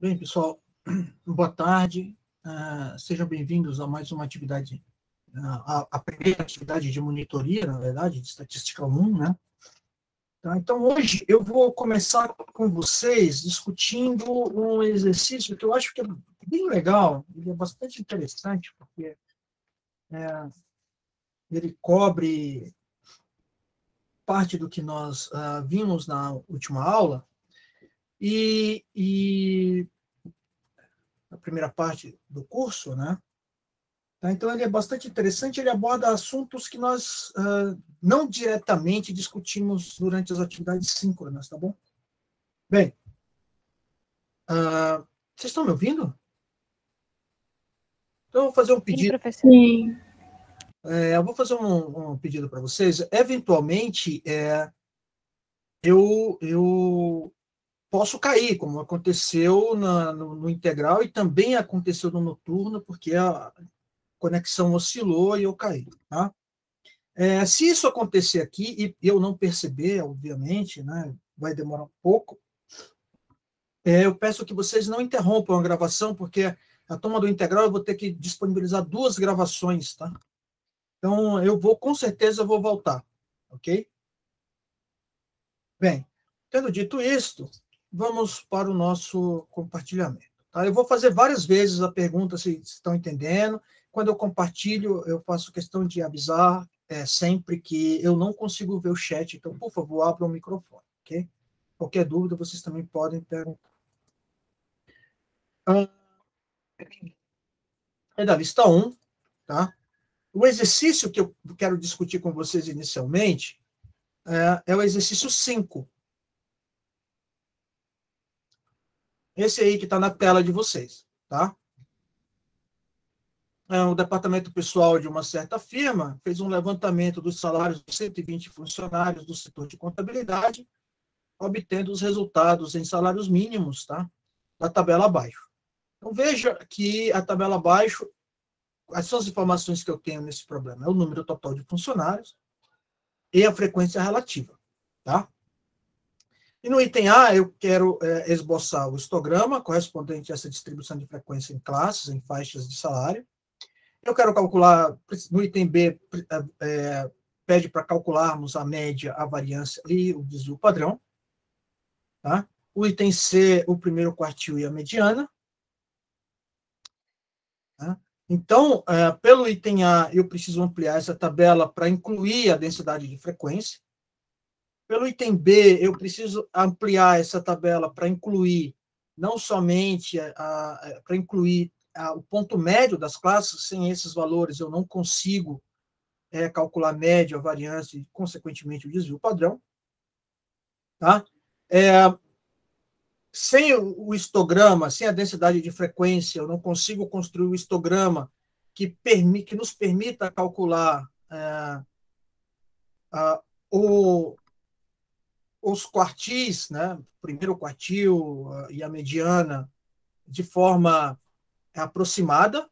Bem, pessoal, boa tarde. Sejam bem-vindos a mais uma atividade, a primeira atividade de monitoria, na verdade, de Estatística 1, né? Tá, então, hoje eu vou começar com vocês discutindo um exercício que eu acho que é bem legal, ele é bastante interessante, porque ele cobre parte do que nós vimos na última aula, e a primeira parte do curso, né? Tá, então, ele é bastante interessante, ele aborda assuntos que nós não diretamente discutimos durante as atividades síncronas, tá bom? Bem, vocês estão me ouvindo? Então, eu vou fazer um Sim, pedido. professor. Sim. Eu vou fazer um pedido para vocês. Eventualmente, eu posso cair, como aconteceu no integral e também aconteceu no noturno, porque a conexão oscilou e eu caí, tá? Se isso acontecer aqui, e eu não perceber, obviamente, né, vai demorar um pouco, eu peço que vocês não interrompam a gravação, porque a toma do integral eu vou ter que disponibilizar 2 gravações, tá? Então, com certeza, eu vou voltar, ok? Bem, tendo dito isto, vamos para o nosso compartilhamento. Tá? Eu vou fazer várias vezes a pergunta se estão entendendo. Quando eu compartilho, eu faço questão de avisar sempre que eu não consigo ver o chat, então, por favor, abra o microfone, ok? Qualquer dúvida, vocês também podem perguntar. É da lista 1, tá? O exercício que eu quero discutir com vocês inicialmente é o exercício 5. Esse aí que está na tela de vocês, tá? O departamento pessoal de uma certa firma fez um levantamento dos salários de 120 funcionários do setor de contabilidade, obtendo os resultados em salários mínimos, tá? Da tabela abaixo. Então, veja que a tabela abaixo, quais são as informações que eu tenho nesse problema? É o número total de funcionários e a frequência relativa, tá? E no item A, eu quero esboçar o histograma correspondente a essa distribuição de frequência em classes, em faixas de salário. Eu quero calcular, no item B, pede para calcularmos a média, a variância e o desvio padrão. Tá? O item C, o primeiro quartil e a mediana. Tá? Então, pelo item A, eu preciso ampliar essa tabela para incluir a densidade de frequência. Pelo item B, eu preciso ampliar essa tabela para incluir não somente para incluir o ponto médio das classes. Sem esses valores, eu não consigo calcular a média, a variância e, consequentemente, o desvio padrão. Tá? Sem o histograma, sem a densidade de frequência, eu não consigo construir o histograma que nos permita calcular os quartis, né? O primeiro quartil e a mediana, de forma aproximada.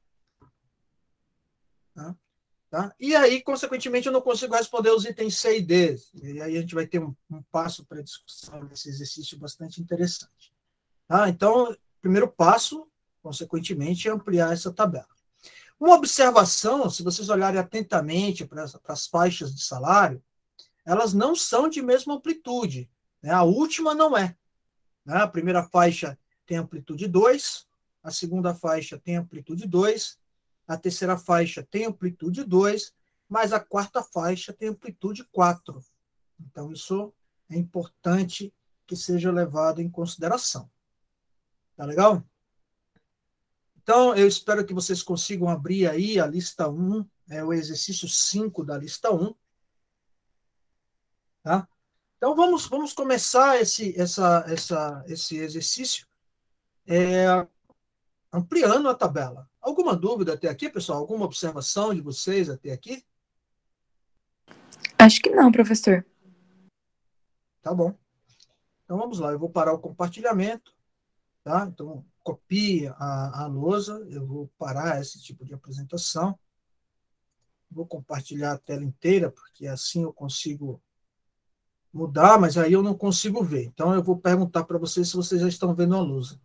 Tá? E aí, consequentemente, eu não consigo responder os itens C e D. E aí a gente vai ter um passo para discussão desse exercício bastante interessante. Tá? Então, primeiro passo, consequentemente, é ampliar essa tabela. Uma observação, se vocês olharem atentamente para as faixas de salário, elas não são de mesma amplitude. Né? A última não é. Né? A primeira faixa tem amplitude 2, a segunda faixa tem amplitude 2, a terceira faixa tem amplitude 2, mas a quarta faixa tem amplitude 4. Então, isso é importante que seja levado em consideração. Tá legal? Então, eu espero que vocês consigam abrir aí a lista 1, o exercício 5 da lista 1. Tá? Então, vamos começar esse exercício ampliando a tabela. Alguma dúvida até aqui, pessoal? Alguma observação de vocês até aqui? Acho que não, professor. Tá bom. Então, vamos lá. Eu vou parar o compartilhamento. Tá? Então, copie a lousa. Eu vou parar esse tipo de apresentação. Vou compartilhar a tela inteira, porque assim eu consigo mudar, mas aí eu não consigo ver. Então, eu vou perguntar para vocês se vocês já estão vendo a lousa.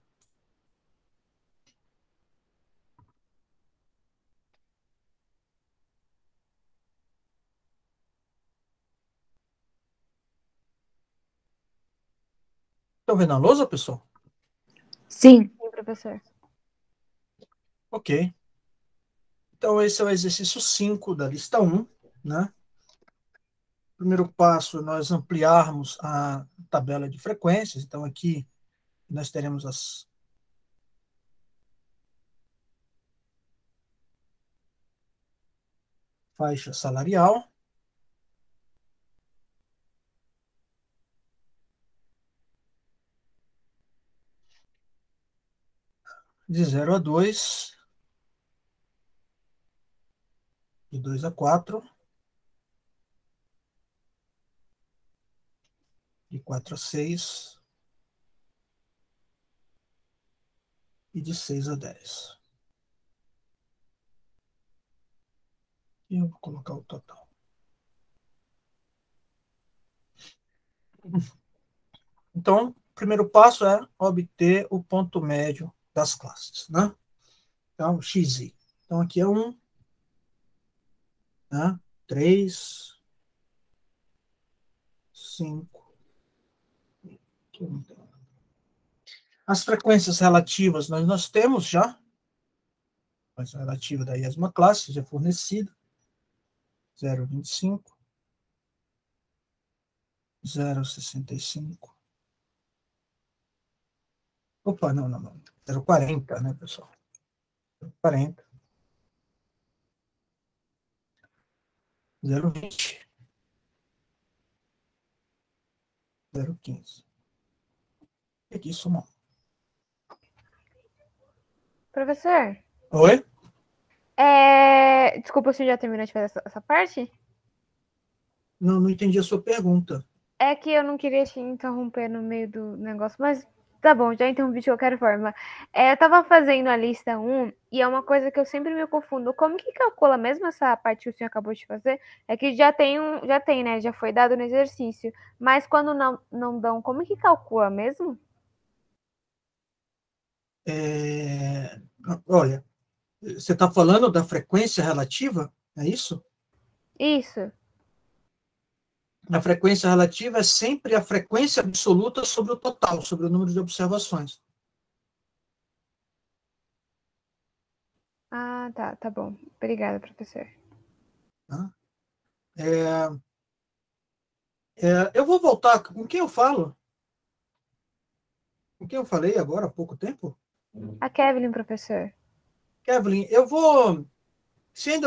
Estão vendo a lousa, pessoal? Sim, professor. Ok. Então, esse é o exercício 5 da lista 1, né? Primeiro passo é nós ampliarmos a tabela de frequências. Então, aqui nós teremos as faixa salarial, de 0 a 2, de 2 a 4, de 4 a 6 e de 6 a 10. E eu vou colocar o total. Então, o primeiro passo é obter o ponto médio das classes, né? Então, XI. Então, aqui é 1, né? 3, 5. As frequências relativas nós temos já. A relativa da mesma classe já fornecida. 0,25, 0,65. Opa, não. 0,40, né, pessoal? 0,40. 0,20. 0,15. E aqui somou. Professor, Oi? desculpa, você já terminou de fazer essa parte? Não entendi a sua pergunta. É que eu não queria te interromper no meio do negócio, mas tá bom, já interrompi de qualquer forma. Eu tava fazendo a lista 1 e é uma coisa que eu sempre me confundo. Como que calcula mesmo essa parte que o senhor acabou de fazer? É que já tem, né? Já foi dado no exercício. Mas quando não dão, como que calcula mesmo? Olha, você está falando da frequência relativa? É isso? Isso. A frequência relativa é sempre a frequência absoluta sobre o total, sobre o número de observações. Ah, tá bom. Obrigada, professor. Tá? É, eu vou voltar. Com quem eu falo? Com quem eu falei agora há pouco tempo? A Kevin, professor. Kevin, eu vou. Se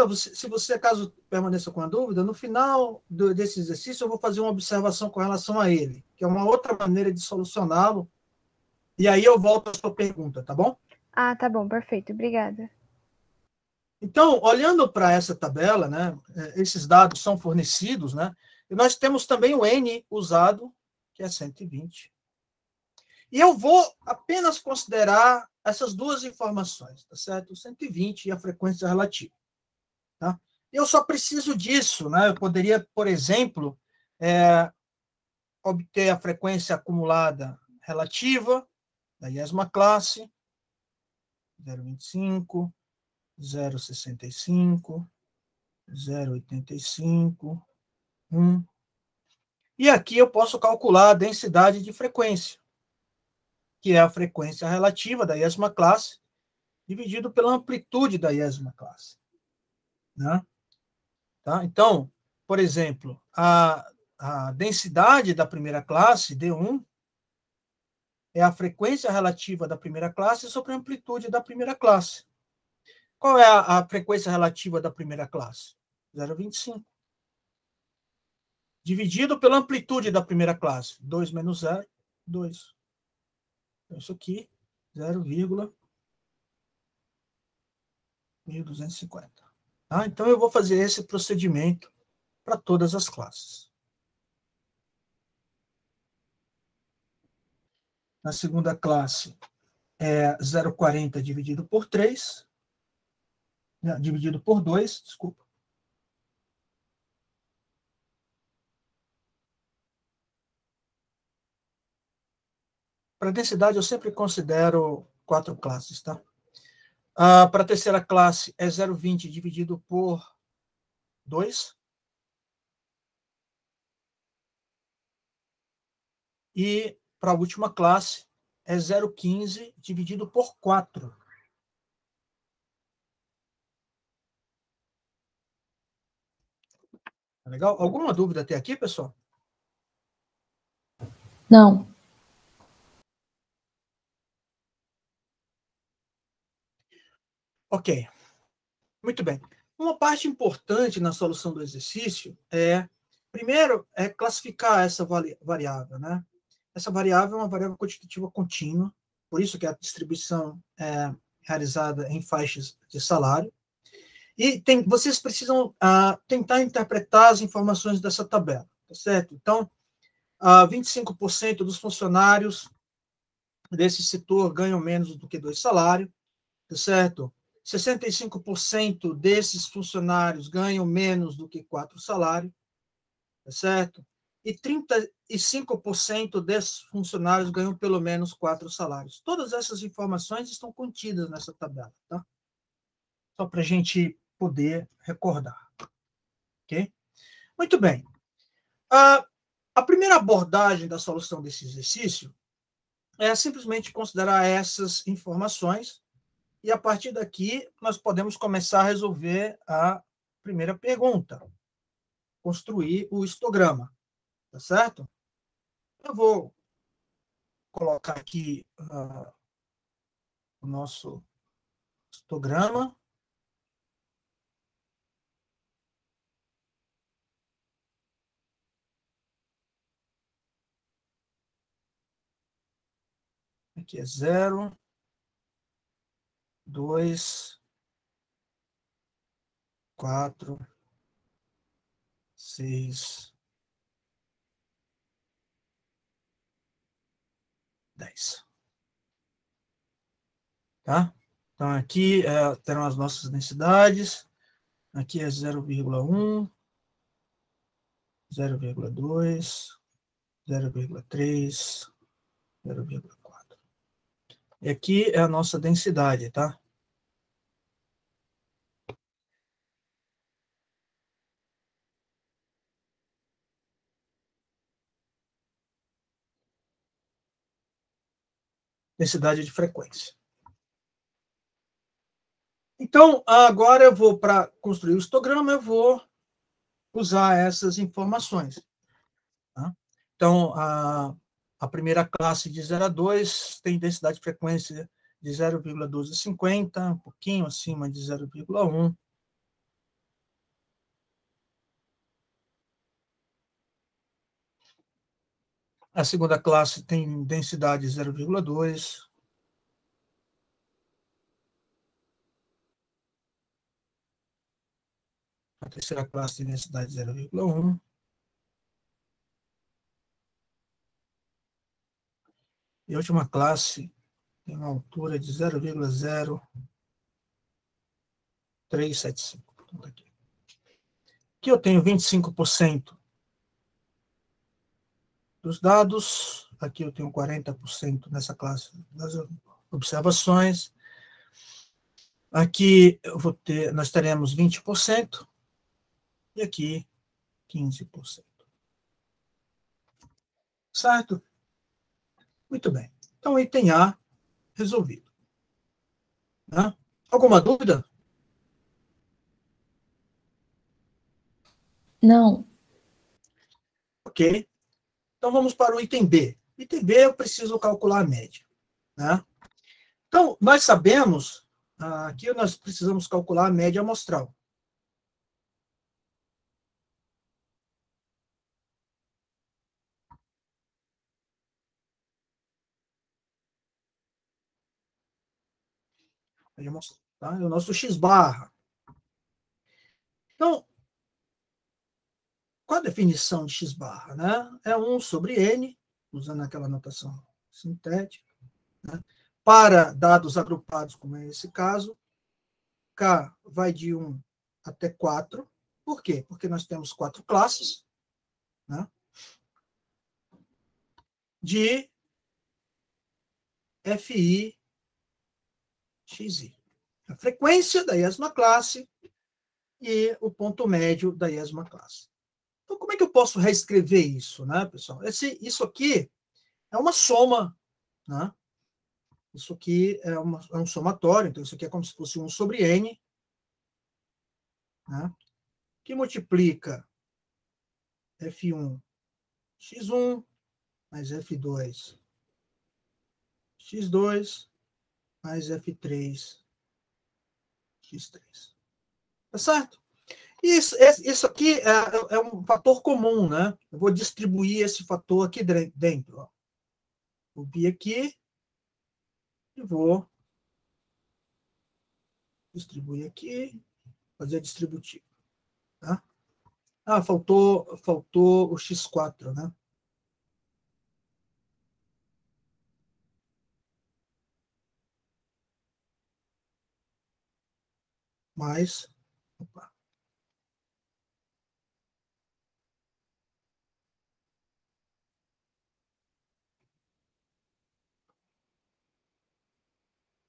você, caso permaneça com a dúvida, no final desse exercício eu vou fazer uma observação com relação a ele, que é uma outra maneira de solucioná-lo, e aí eu volto à sua pergunta, tá bom? Ah, tá bom, perfeito. Obrigada. Então, olhando para essa tabela, né, esses dados são fornecidos, né, e nós temos também o N usado, que é 120. E eu vou apenas considerar essas duas informações, tá certo? O 120 e a frequência relativa. Tá? Eu só preciso disso, né? Eu poderia, por exemplo, obter a frequência acumulada relativa da mesma classe, 0,25, 0,65, 0,85, 1. E aqui eu posso calcular a densidade de frequência, que é a frequência relativa da mesma classe, dividido pela amplitude da mesma classe. Né? Tá? Então, por exemplo, a densidade da primeira classe, D1, é a frequência relativa da primeira classe sobre a amplitude da primeira classe. Qual é a frequência relativa da primeira classe? 0,25. Dividido pela amplitude da primeira classe. 2 menos 0, 2. Então, isso aqui, 0,1250. Tá? Então, eu vou fazer esse procedimento para todas as classes. Na segunda classe, é 0,40 dividido por 3, dividido por 2, desculpa. Para densidade, eu sempre considero 4 classes, tá? Para a terceira classe, é 0,20 dividido por 2. E para a última classe é 0,15 dividido por 4. Legal? Alguma dúvida até aqui, pessoal? Não. Ok. Muito bem. Uma parte importante na solução do exercício primeiro, classificar essa variável, né? Essa variável é uma variável quantitativa contínua, por isso que a distribuição é realizada em faixas de salário. E vocês precisam tentar interpretar as informações dessa tabela, tá certo? Então, 25% dos funcionários desse setor ganham menos do que 2 salários, tá certo? 65% desses funcionários ganham menos do que 4 salários, tá certo? E 35% desses funcionários ganham pelo menos 4 salários. Todas essas informações estão contidas nessa tabela, tá? Só para a gente poder recordar. Ok? Muito bem. A primeira abordagem da solução desse exercício é simplesmente considerar essas informações e, a partir daqui, nós podemos começar a resolver a primeira pergunta, construir o histograma, tá certo? Eu vou colocar aqui o nosso histograma. Aqui é 0, 2, 4, 6, 10. Tá? Então, aqui terão as nossas densidades. Aqui é 0,1, 0,2, 0,3, 0,4. E aqui é a nossa densidade, tá? Densidade de frequência. Então, agora eu vou, para construir o histograma, eu vou usar essas informações. Tá? Então, a primeira classe de 0 a 2 tem densidade de frequência de 0,1250, um pouquinho acima de 0,1. A segunda classe tem densidade 0,2. A terceira classe tem densidade 0,1. E a última classe tem uma altura de 0,0375. Aqui eu tenho 25% dos dados. Aqui eu tenho 40% nessa classe das observações. Aqui nós teremos 20%. E aqui 15%. Certo? Muito bem. Então, item A resolvido. Né? Alguma dúvida? Não. Ok. Então, vamos para o item B. Item B, eu preciso calcular a média. Né? Então, nós sabemos, aqui nós precisamos calcular a média amostral. Tá? É o nosso x-barra. Então, qual a definição de x-barra? Né? É 1 sobre n, usando aquela notação sintética. Né? Para dados agrupados, como é esse caso, K vai de 1 até 4. Por quê? Porque nós temos 4 classes, né? De FI, XI. A frequência da mesma classe e o ponto médio da mesma classe. Então, como é que eu posso reescrever isso, né, pessoal? Isso aqui é uma soma, né? Isso aqui é um somatório, então isso aqui é como se fosse 1 sobre n, né? Que multiplica F1 x1 mais F2 x2 mais F3 x3. Tá certo? Isso aqui é um fator comum, né? Eu vou distribuir esse fator aqui dentro. Ó. Vou vir aqui e vou distribuir aqui, fazer distributivo. Tá? Ah, faltou o x4, né? Mais. Opa.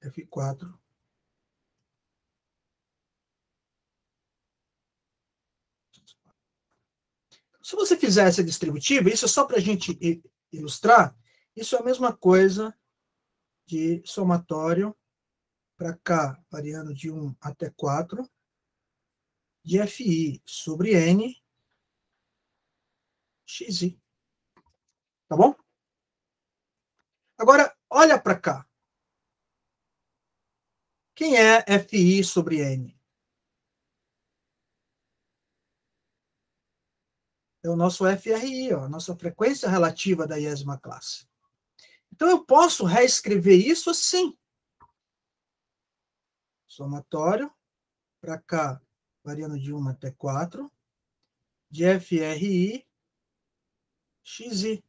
F4. Se você fizer essa distributiva, isso é só para a gente ilustrar, isso é a mesma coisa de somatório para cá, variando de 1 até 4, de Fi sobre N, xi. Tá bom? Agora, olha para cá. Quem é Fi sobre N? É o nosso FRI, ó, a nossa frequência relativa da iésima classe. Então, eu posso reescrever isso assim. Somatório, para cá, variando de 1 até 4, de FRI, xi.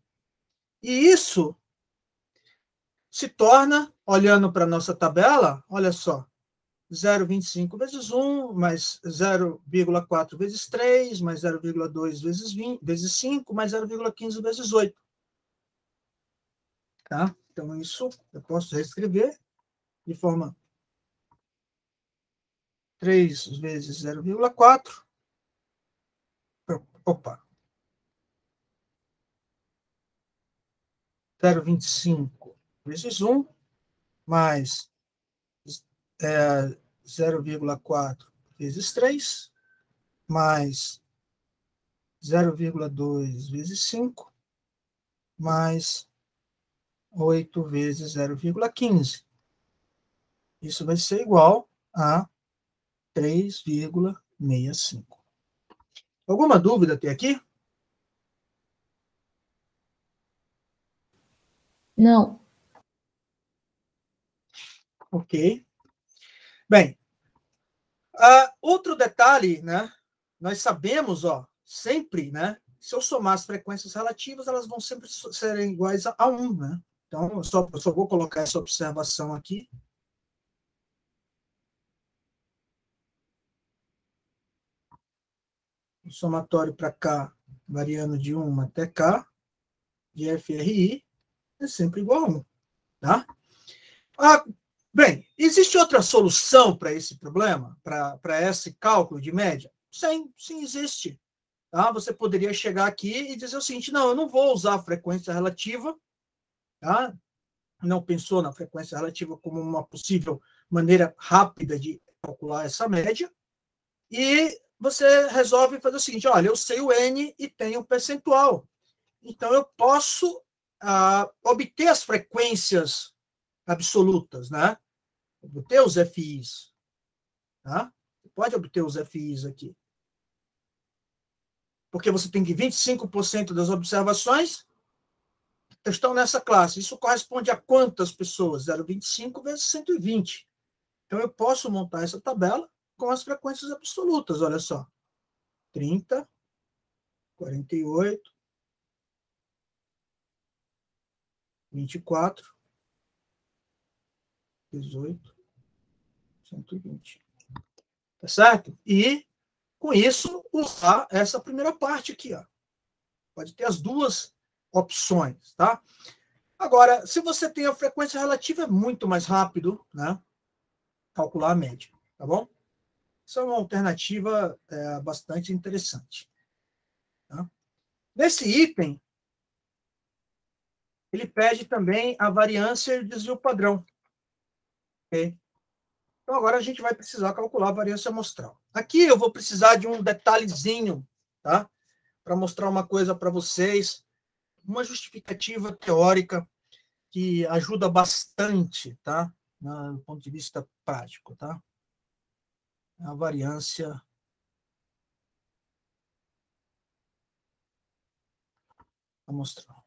E isso se torna, olhando para a nossa tabela, olha só, 0,25 vezes 1, mais 0,4 vezes 3, mais 0,2 vezes 5, mais 0,15 vezes 8. Tá? Então, isso eu posso reescrever de forma 3 vezes 0,4. Opa. 0,25 vezes 1, mais 0,4 vezes 3, mais 0,2 vezes 5, mais 8 vezes 0,15. Isso vai ser igual a 3,65. Alguma dúvida até aqui? Não. Ok. Bem, outro detalhe, né? Nós sabemos, ó, sempre, né? Se eu somar as frequências relativas, elas vão sempre serem iguais a 1, né? Então, eu só vou colocar essa observação aqui. O somatório para cá, variando de 1 até cá, de FRI, é sempre igual a 1. Tá? Bem, existe outra solução para esse problema, para esse cálculo de média? Sim, existe. Tá? Você poderia chegar aqui e dizer o seguinte, não, eu não vou usar a frequência relativa, tá? Não pensou na frequência relativa como uma possível maneira rápida de calcular essa média, e você resolve fazer o seguinte, olha, eu sei o N e tenho o percentual, então eu posso obter as frequências absolutas, né? Obter os FIs, tá? Você pode obter os FIs aqui. Porque você tem que 25% das observações estão nessa classe. Isso corresponde a quantas pessoas? 0,25 vezes 120. Então, eu posso montar essa tabela com as frequências absolutas. Olha só. 30, 48, 24, 18, 120. Tá certo? E, com isso, usar essa primeira parte aqui. Ó. Pode ter as duas opções. Tá? Agora, se você tem a frequência relativa, é muito mais rápido, né? Calcular a média. Tá bom? Isso é uma alternativa bastante interessante. Tá? Nesse item, ele pede também a variância e o desvio padrão. Okay? Então, agora a gente vai precisar calcular a variância amostral. Aqui eu vou precisar de um detalhezinho, tá? Para mostrar uma coisa para vocês, uma justificativa teórica que ajuda bastante, tá? Do ponto de vista prático, tá? A variância amostral.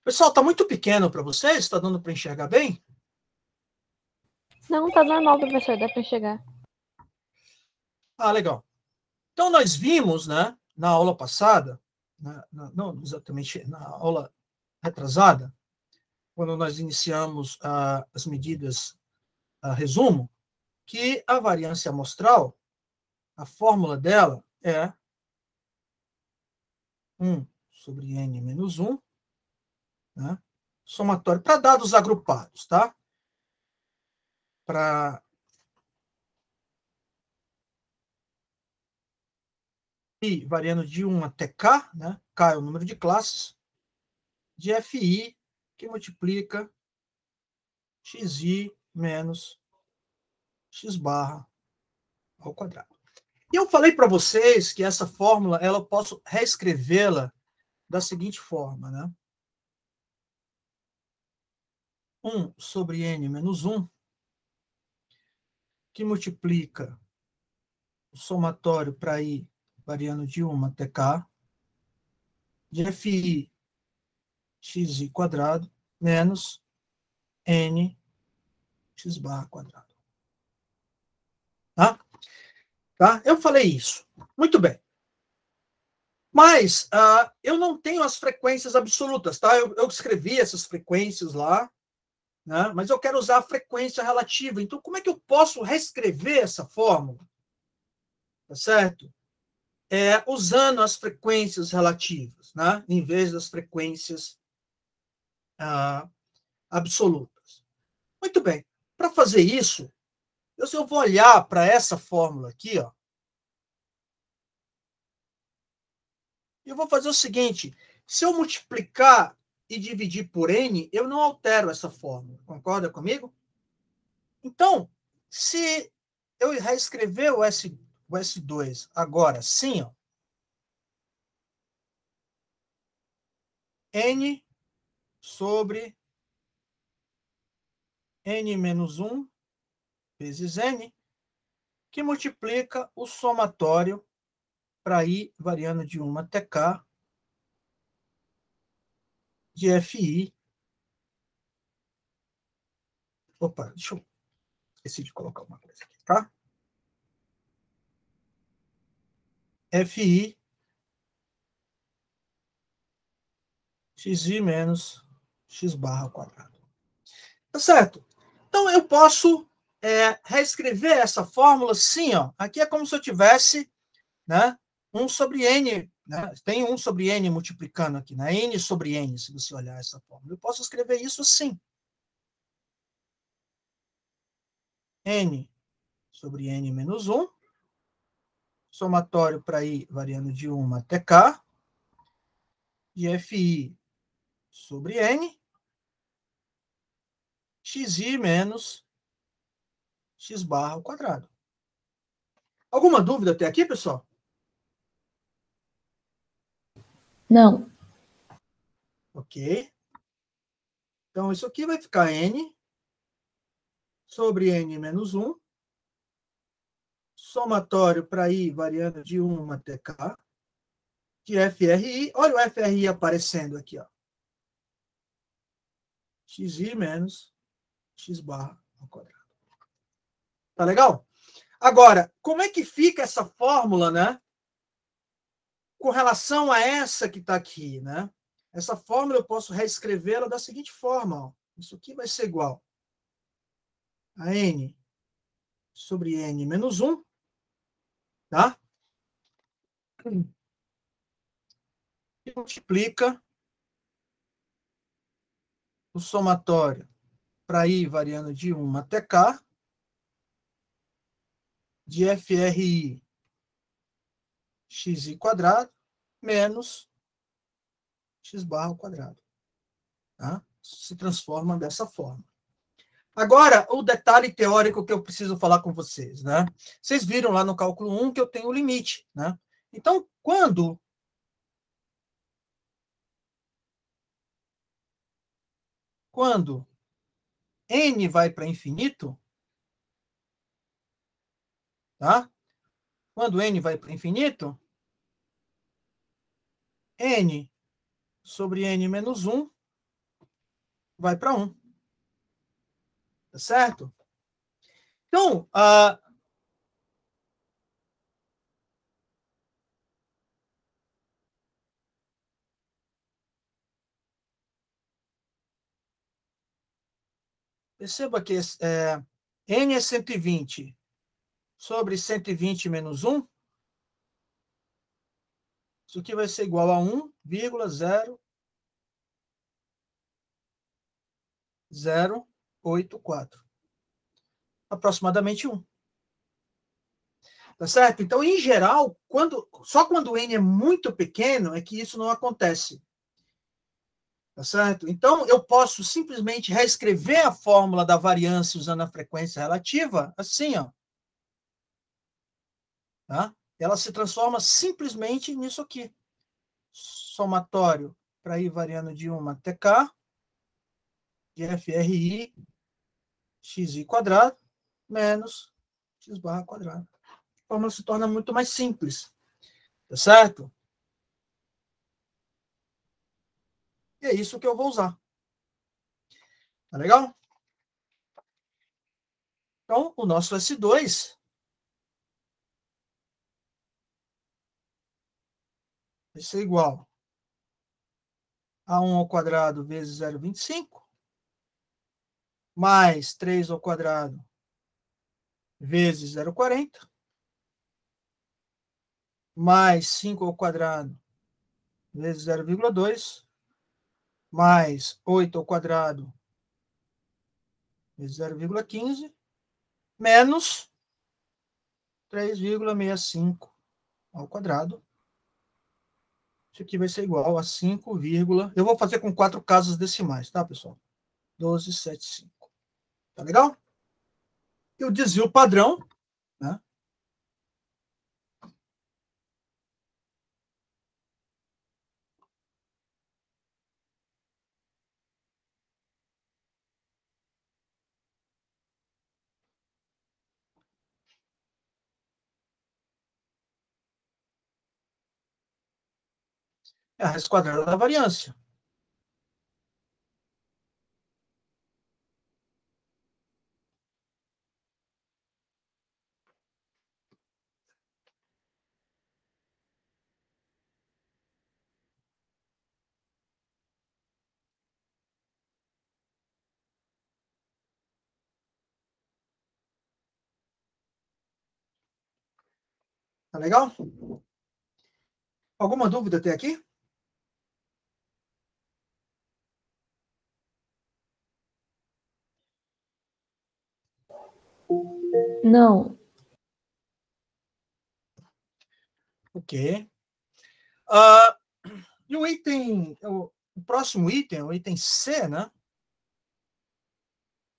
Pessoal, está muito pequeno para vocês? Está dando para enxergar bem? Não, tá normal, professor, dá para enxergar. Ah, legal. Então, nós vimos, né, na aula passada, não exatamente na aula retrasada, quando nós iniciamos as medidas resumo, que a variância amostral, a fórmula dela é 1 sobre n menos 1, né, somatório para dados agrupados, tá? Para i variando de 1 até k, né? K é o número de classes, de fi, que multiplica xi menos x barra ao quadrado. E eu falei para vocês que essa fórmula, eu posso reescrevê-la da seguinte forma, né? 1 sobre n menos 1, que multiplica o somatório para i variando de 1 até k, de fi xi quadrado menos n x barra quadrado. Tá? Eu falei isso. Muito bem. Mas eu não tenho as frequências absolutas, tá? Eu escrevi essas frequências lá, né? Mas eu quero usar a frequência relativa. Então, como é que eu posso reescrever essa fórmula? Tá certo? Usando as frequências relativas, né? Em vez das frequências absolutas. Muito bem. Para fazer isso, eu vou olhar para essa fórmula aqui, ó. E eu vou fazer o seguinte: se eu multiplicar e dividir por n, eu não altero essa fórmula. Concorda comigo? Então, se eu reescrever o S2 agora assim, ó, n sobre n menos 1 vezes n, que multiplica o somatório para i variando de 1 até k, de fi. Opa, deixa eu... Esqueci de colocar uma coisa aqui, tá? fi xi menos x barra ao quadrado. Tá certo? Então, eu posso reescrever essa fórmula assim, ó. Aqui é como se eu tivesse, né, 1 sobre n, né? Tem 1 sobre n multiplicando aqui, né? N sobre n, se você olhar essa fórmula. Eu posso escrever isso assim. N sobre n menos 1, somatório para i variando de 1 até k, de fi sobre n, xi menos x barra ao quadrado. Alguma dúvida até aqui, pessoal? Não. Ok. Então, isso aqui vai ficar n sobre n menos 1, somatório para i variando de 1 até k, de FRI. Olha o FRI aparecendo aqui, ó. xi menos x barra ao quadrado. Tá legal? Agora, como é que fica essa fórmula, né? Com relação a essa que está aqui, né? Essa fórmula eu posso reescrevê-la da seguinte forma, ó. Isso aqui vai ser igual a n sobre n menos 1, tá? E multiplica o somatório para i variando de 1 até k, de FRI xi quadrado menos x barra ao quadrado. Tá? Se transforma dessa forma. Agora, o detalhe teórico que eu preciso falar com vocês. Né? Vocês viram lá no cálculo 1 que eu tenho o limite. Né? Então, quando n vai para infinito, tá? Quando n vai para infinito, n sobre n menos 1 vai para 1. Tá certo? Então, perceba que n é 120 sobre 120 menos 1. Isso aqui vai ser igual a 1,0084. Aproximadamente 1. Tá certo? Então, em geral, só quando o n é muito pequeno é que isso não acontece. Tá certo? Então, eu posso simplesmente reescrever a fórmula da variância usando a frequência relativa assim, ó. Tá? Ela se transforma simplesmente nisso aqui. Somatório para ir variando de 1 até k, de FRI, xi quadrado, menos x barra quadrado. A fórmula se torna muito mais simples. Tá certo? E é isso que eu vou usar. Tá legal? Então, o nosso S2 vai ser igual a 1 ao quadrado vezes 0,25, mais 3 ao quadrado vezes 0,40, mais 5 ao quadrado vezes 0,2, mais 8 ao quadrado vezes 0,15, menos 3,65 ao quadrado. Isso aqui vai ser igual a 5, eu vou fazer com 4 casas decimais, tá, pessoal? 12,75. Tá legal? E o desvio padrão, né? É a raiz quadrada da variância. Tá legal? Alguma dúvida até aqui? Não. Ok. E o item, o próximo item, o item C, né?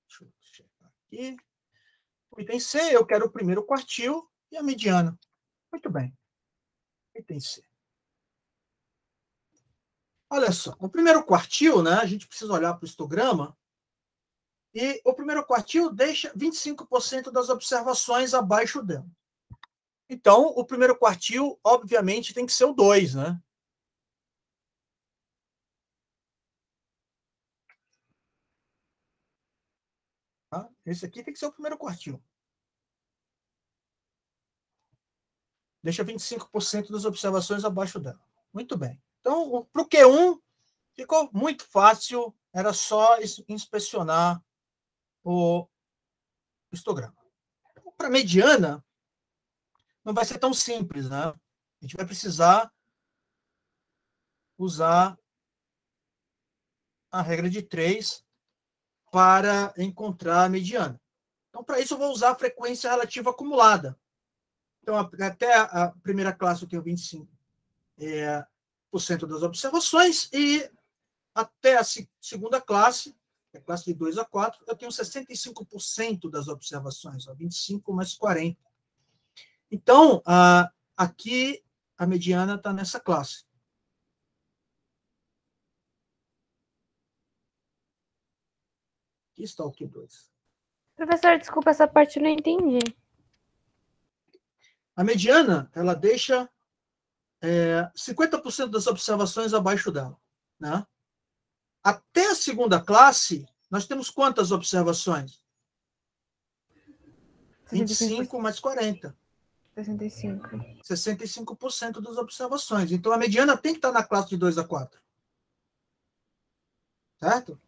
Deixa eu checar aqui. O item C, eu quero o primeiro quartil e a mediana. Muito bem. Item C. Olha só, o primeiro quartil, né? A gente precisa olhar para o histograma. E o primeiro quartil deixa 25% das observações abaixo dela. Então, o primeiro quartil, obviamente, tem que ser o 2, né? Tá? Esse aqui tem que ser o primeiro quartil. Deixa 25% das observações abaixo dela. Muito bem. Então, para o Q1, ficou muito fácil. Era só inspecionar o histograma. Para a mediana, não vai ser tão simples, né? A gente vai precisar usar a regra de 3 para encontrar a mediana. Então, para isso, eu vou usar a frequência relativa acumulada. Então, até a primeira classe, que é o 25, das observações, e até a segunda classe, a classe de 2 a 4, eu tenho 65% das observações, 25 mais 40. Então, aqui a mediana está nessa classe. Aqui está o Q2. Professor, desculpa, essa parte eu não entendi. A mediana, ela deixa 50% das observações abaixo dela. Né? Até a segunda classe, nós temos quantas observações? 25 mais 40. 65. 65% das observações. Então, a mediana tem que estar na classe de 2 a 4. Certo?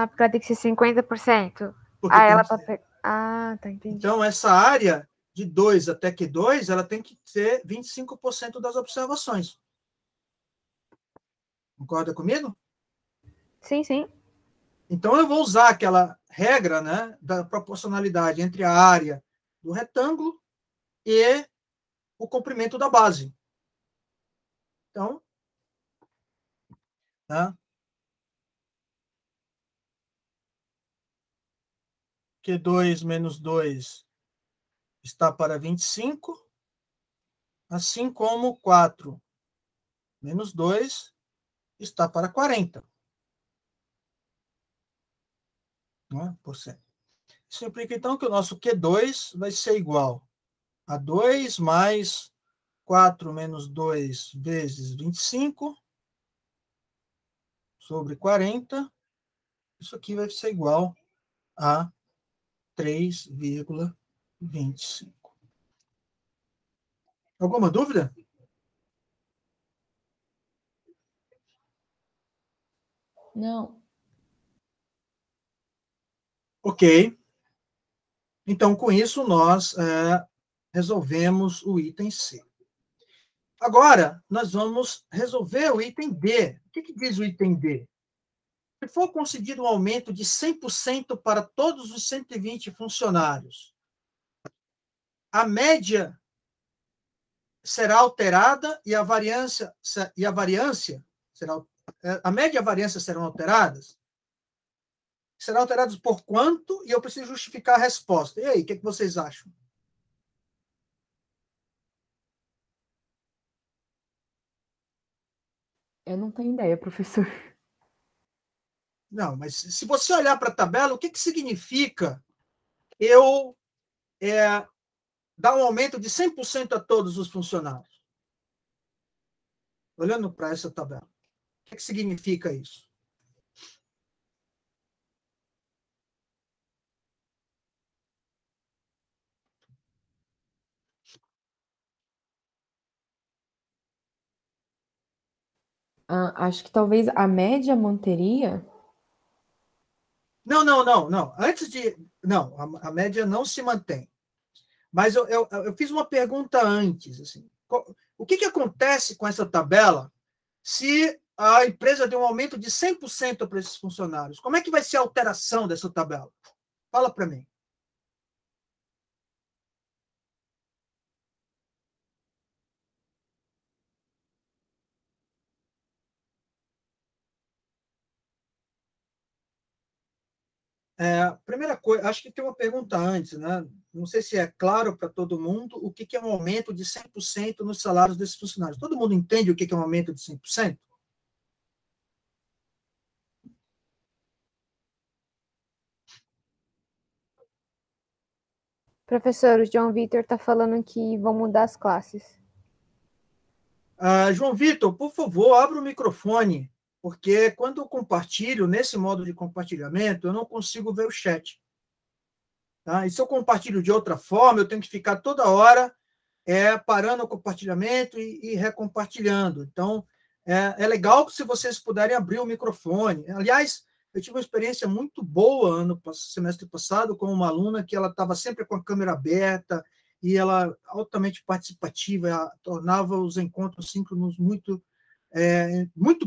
Porque ela tem que ser 50%. Porque Ela tá... tá, entendi. Então, essa área de 2 até Q2, ela tem que ser 25% das observações. Concorda comigo? Sim, sim. Então, eu vou usar aquela regra, né, da proporcionalidade entre a área do retângulo e o comprimento da base. Então, né, Q2 menos 2 está para 25, assim como 4 menos 2 está para 40. Né, por cento. Isso implica, então, que o nosso Q2 vai ser igual a 2 mais 4 menos 2 vezes 25 sobre 40. Isso aqui vai ser igual a 3,25. Alguma dúvida? Não. Ok. Então, com isso, nós resolvemos o item C. Agora, nós vamos resolver o item D. O que diz o item D? Se for concedido um aumento de 100% para todos os 120 funcionários, a média será alterada e a variância será a média e a variância serão alteradas? Serão alterados por quanto? E eu preciso justificar a resposta. E aí, o que vocês acham? Eu não tenho ideia, professor. Não, mas se você olhar para a tabela, o que significa eu dar um aumento de 100% a todos os funcionários? Olhando para essa tabela. O que significa isso? Acho que talvez a média manteria. Não. Antes de. Não, a média não se mantém. Mas eu fiz uma pergunta antes. Assim, o que acontece com essa tabela se a empresa deu um aumento de 100% para esses funcionários? Como é que vai ser a alteração dessa tabela? Fala para mim. Primeira coisa, acho que tem uma pergunta antes, né? Não sei se é claro para todo mundo o que é um aumento de 100% nos salários desses funcionários. Todo mundo entende o que é um aumento de 100%? Professor, o João Vitor está falando que vão mudar as classes. João Vitor, por favor, abra o microfone, porque quando eu compartilho, nesse modo de compartilhamento, eu não consigo ver o chat. Tá? E se eu compartilho de outra forma, eu tenho que ficar toda hora parando o compartilhamento e recompartilhando. Então, é legal se vocês puderem abrir o microfone. Aliás, eu tive uma experiência muito boa no semestre passado com uma aluna que ela estava sempre com a câmera aberta e ela altamente participativa, ela tornava os encontros síncronos muito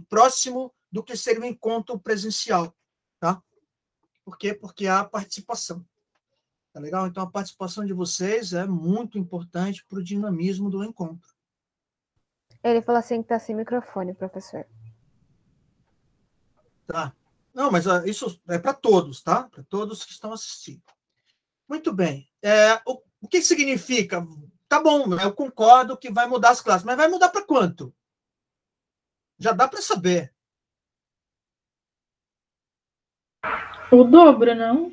próximo do que seria um encontro presencial. Tá? Por quê? Porque há participação. Tá legal? Então, a participação de vocês é muito importante para o dinamismo do encontro. Ele falou assim que tá sem microfone, professor. Tá. Não, mas isso é para todos, tá? Para todos que estão assistindo. Muito bem. O que significa? Tá bom, eu concordo que vai mudar as classes, mas vai mudar para quanto? Já dá para saber. O dobro, não?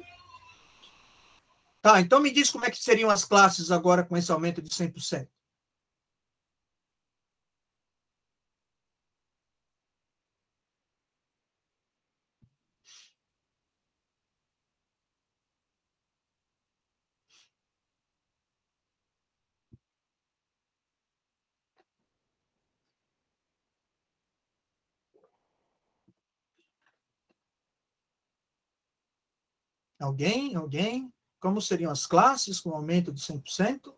Tá, então me diz como é que seriam as classes agora com esse aumento de 100%. Alguém? Alguém? Como seriam as classes com aumento de 100%?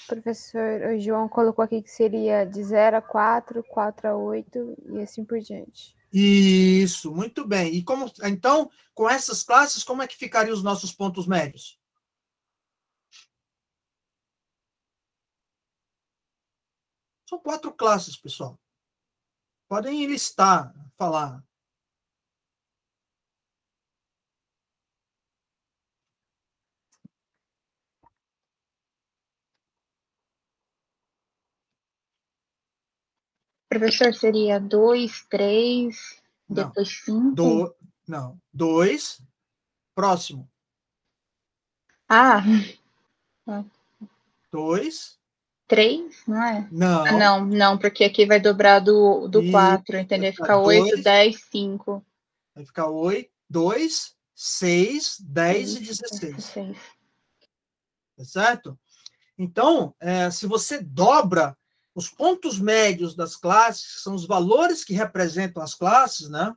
Professor, o João colocou aqui que seria de 0 a 4, 4 a 8 e assim por diante. Isso, muito bem. E como, então, com essas classes, como é que ficariam os nossos pontos médios? São 4 classes, pessoal. Podem listar, falar. Professor, seria 2, 3, Não. depois 5? Não. 2. Próximo. Ah, 2. 3, não é? Não. Ah, não, porque aqui vai dobrar do 4, entendeu? Fica 8, 10, 5. Vai ficar 8, 2, 6, 10 e 16. Tá certo? Então, se você dobra os pontos médios das classes, que são os valores que representam as classes, né?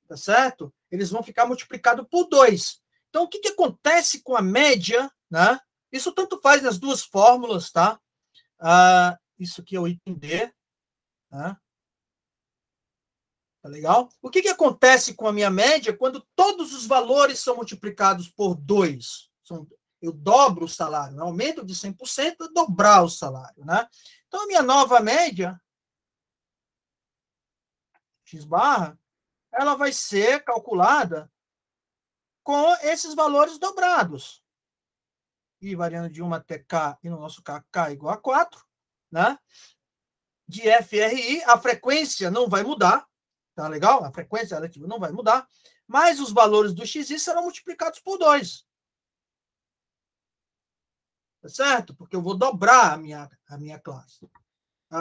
Tá certo? Eles vão ficar multiplicados por 2. Então, o que acontece com a média, né? Isso tanto faz nas duas fórmulas, tá? Isso aqui é o item D, né? Tá legal? O que acontece com a minha média quando todos os valores são multiplicados por 2? Eu dobro o salário, né? Aumento de 100% é dobrar o salário, né? Então, a minha nova média, x barra, ela vai ser calculada com esses valores dobrados. I variando de 1 até K, e no nosso caso, K igual a 4, né? De FRI, a frequência não vai mudar, tá legal? A frequência relativa não vai mudar, mas os valores do XI serão multiplicados por 2. Tá certo? Porque eu vou dobrar a minha classe,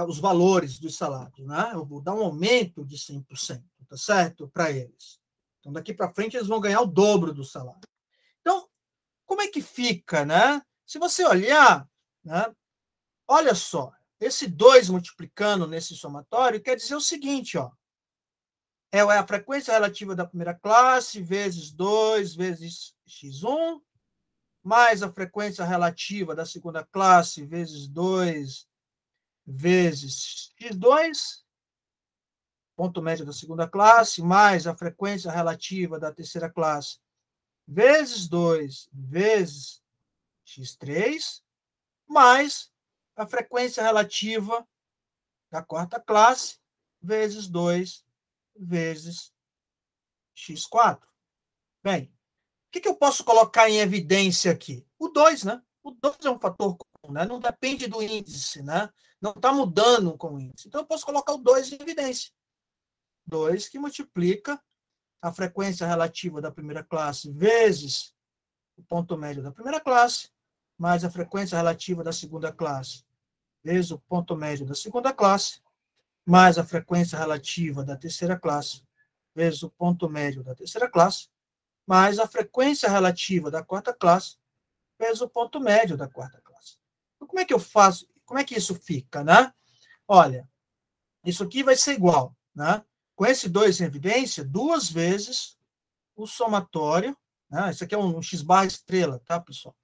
os valores dos salários, né? Eu vou dar um aumento de 100%, tá certo? Para eles. Então, daqui para frente, eles vão ganhar o dobro do salário. Então, como é que fica, né? Se você olhar, né? Olha só, esse 2 multiplicando nesse somatório quer dizer o seguinte, ó. É a frequência relativa da primeira classe vezes 2 vezes x1, mais a frequência relativa da segunda classe vezes 2 vezes x2, ponto médio da segunda classe, mais a frequência relativa da terceira classe vezes 2 vezes x3, mais a frequência relativa da quarta classe vezes 2 vezes x4. Bem, o que eu posso colocar em evidência aqui? O 2, né? O 2 é um fator comum, né? Não depende do índice, né? Não está mudando com o índice. Então, eu posso colocar o 2 em evidência. 2 que multiplica a frequência relativa da primeira classe vezes o ponto médio da primeira classe, mais a frequência relativa da segunda classe vezes o ponto médio da segunda classe, mais a frequência relativa da terceira classe vezes o ponto médio da terceira classe, mais a frequência relativa da quarta classe vezes o ponto médio da quarta classe. Então, como é que eu faço? Como é que isso fica, né? Olha, isso aqui vai ser igual, né? Com esse 2 em evidência, 2 vezes o somatório, né? Isso aqui é um x barra estrela, tá, pessoal?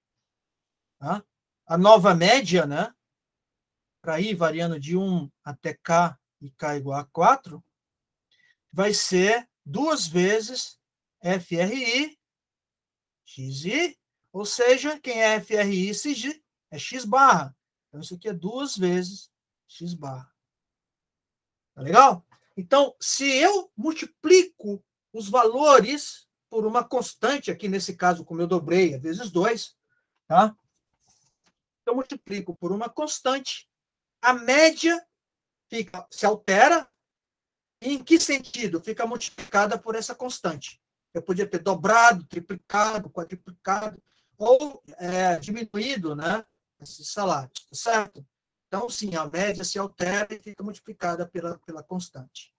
Tá? A nova média, né? Para ir variando de 1 até K e K igual a 4, vai ser 2 vezes FRI, XI, ou seja, quem é FRI e XI é X barra. Então, isso aqui é 2 vezes X barra. Tá legal? Então, se eu multiplico os valores por uma constante, aqui nesse caso, como eu dobrei, vezes 2, tá? Eu multiplico por uma constante, a média se altera. Em que sentido? Fica multiplicada por essa constante. Eu podia ter dobrado, triplicado, quadriplicado, ou diminuído, né, esses salários, tá certo? Então, sim, a média se altera e fica multiplicada pela constante.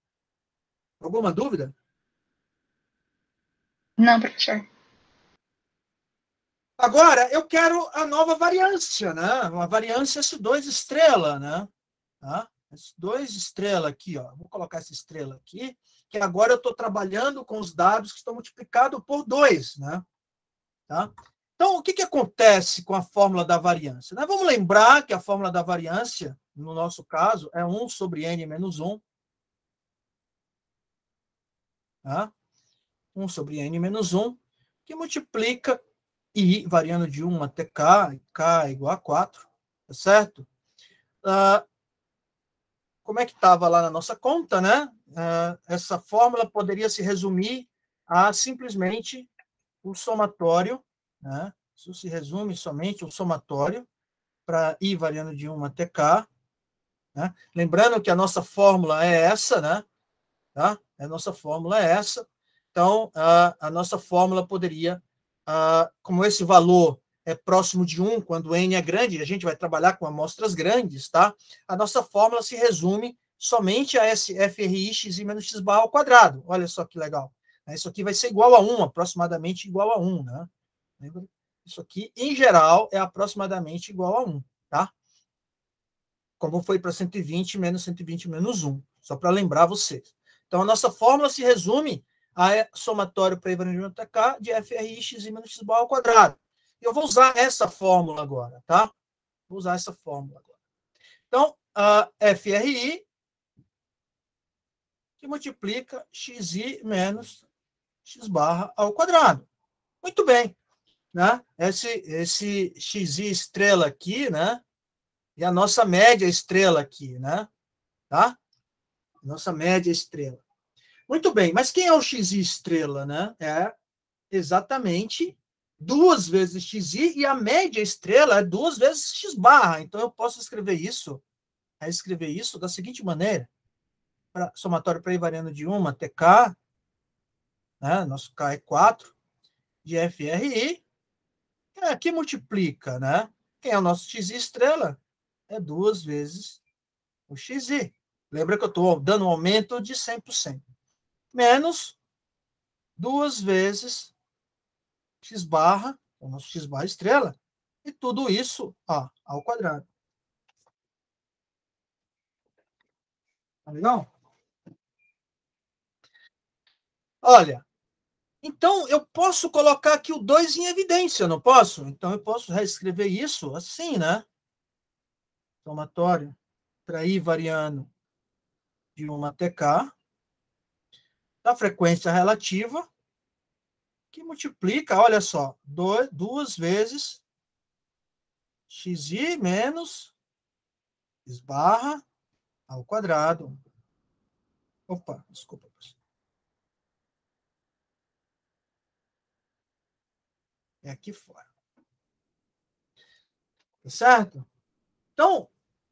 Alguma dúvida? Não, professor. Agora, eu quero a nova variância, né? Uma variância S2 estrela, né? Tá? S2 estrela aqui, ó. Vou colocar essa estrela aqui, que agora eu estou trabalhando com os dados que estão multiplicados por 2, né? Tá? Então, o que acontece com a fórmula da variância? Nós vamos lembrar que a fórmula da variância, no nosso caso, é 1 sobre n menos 1. Tá? 1 sobre n menos 1, que multiplica I, variando de 1 até K, K igual a 4, tá certo? Como é que estava lá na nossa conta, né? Essa fórmula poderia se resumir a simplesmente o somatório, né? Isso se resume somente o somatório para I variando de 1 até K, né? Lembrando que a nossa fórmula é essa, né? Tá? A nossa fórmula é essa. Então, a nossa fórmula poderia, como esse valor é próximo de 1, quando n é grande, a gente vai trabalhar com amostras grandes, tá? A nossa fórmula se resume somente a esse FRI xi menos x barra ao quadrado. Olha só que legal. Isso aqui vai ser igual a 1, aproximadamente igual a 1, né? Isso aqui, em geral, é aproximadamente igual a 1, tá? Como foi para 120 menos 120 menos 1, só para lembrar vocês. Então, a nossa fórmula se resume a somatório para I variando de 1 até K de FRI xi menos x barra ao quadrado. Eu vou usar essa fórmula agora, tá? Vou usar essa fórmula agora. Então, a FRI que multiplica xi menos x barra ao quadrado. Muito bem. Né? Esse xi estrela aqui, né? E a nossa média estrela aqui, né? Tá? Nossa média estrela. Muito bem, mas quem é o xi estrela, né? É exatamente 2 vezes xi e a média estrela é 2 vezes x barra. Então, eu posso escrever isso da seguinte maneira. Somatório para I variando de 1 até K, né? Nosso K é 4, de FRI, que multiplica, né? Quem é o nosso xi estrela? É 2 vezes o xi. Lembra que eu estou dando um aumento de 100%. Menos 2 vezes x barra, o nosso x barra estrela, e tudo isso ao quadrado. Tá legal? Olha, então eu posso colocar aqui o 2 em evidência, não posso? Então eu posso reescrever isso assim, né? Somatório para I variando de 1 até K, da frequência relativa, que multiplica, olha só, 2 vezes xi menos x barra ao quadrado. Opa, desculpa, pessoal. É aqui fora. Tá certo? Então,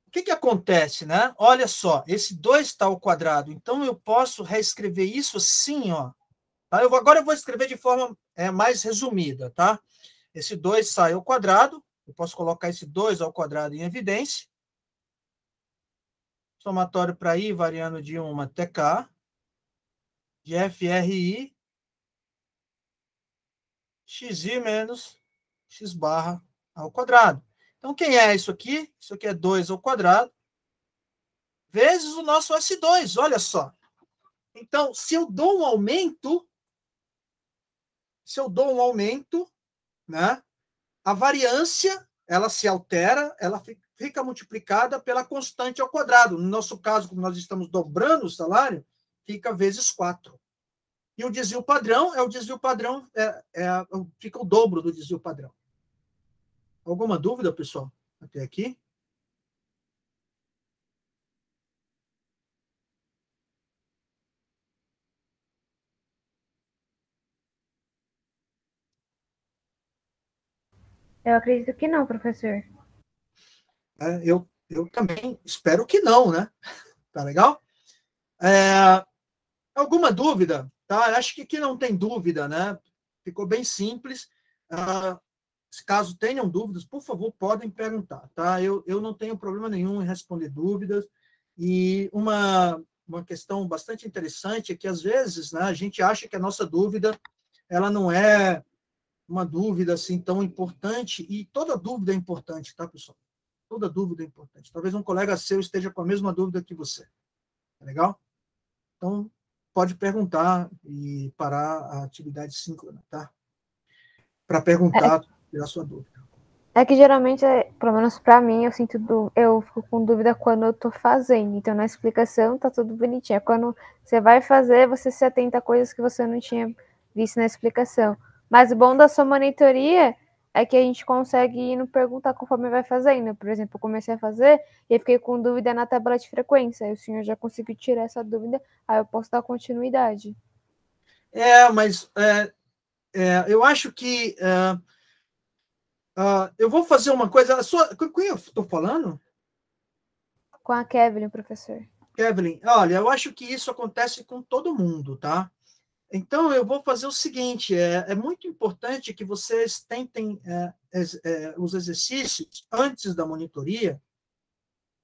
o que acontece, né? Olha só, esse 2 está ao quadrado. Então, eu posso reescrever isso assim, ó. Tá? Agora eu vou escrever de forma mais resumida, tá? Esse 2 sai ao quadrado. Eu posso colocar esse 2 ao quadrado em evidência. Somatório para I variando de 1 até K, de FRI, xi menos x barra ao quadrado. Então, quem é isso aqui? Isso aqui é 2 ao quadrado, vezes o nosso S2, olha só. Então, se eu dou um aumento, né, a variância, ela se altera, ela fica multiplicada pela constante ao quadrado. No nosso caso, como nós estamos dobrando o salário, fica vezes 4. E o desvio padrão fica o dobro do desvio padrão. Alguma dúvida, pessoal? Até aqui? Eu acredito que não, professor. Eu também espero que não, né? Tá legal? Alguma dúvida? Tá? Acho que aqui não tem dúvida, né? Ficou bem simples. Caso tenham dúvidas, por favor, podem perguntar, tá? Eu não tenho problema nenhum em responder dúvidas. E uma questão bastante interessante é que, às vezes, né, a gente acha que a nossa dúvida ela não é uma dúvida assim tão importante, e toda dúvida é importante, tá, pessoal? Toda dúvida é importante. Talvez um colega seu esteja com a mesma dúvida que você. Tá legal? Então, pode perguntar e parar a atividade síncrona, tá? Para perguntar a sua dúvida. É que geralmente, pelo menos pra mim, eu fico com dúvida quando eu tô fazendo. Então, na explicação tá tudo bonitinho. É quando você vai fazer, você se atenta a coisas que você não tinha visto na explicação. Mas o bom da sua monitoria é que a gente consegue ir no perguntar conforme vai fazendo. Por exemplo, eu comecei a fazer e fiquei com dúvida na tabela de frequência. Aí o senhor já conseguiu tirar essa dúvida, aí eu posso dar continuidade. Mas eu acho que eu vou fazer uma coisa. Com quem eu estou falando? Com a Kevin, professor. Kevin, olha, eu acho que isso acontece com todo mundo, tá? Então, eu vou fazer o seguinte: é muito importante que vocês tentem os exercícios antes da monitoria,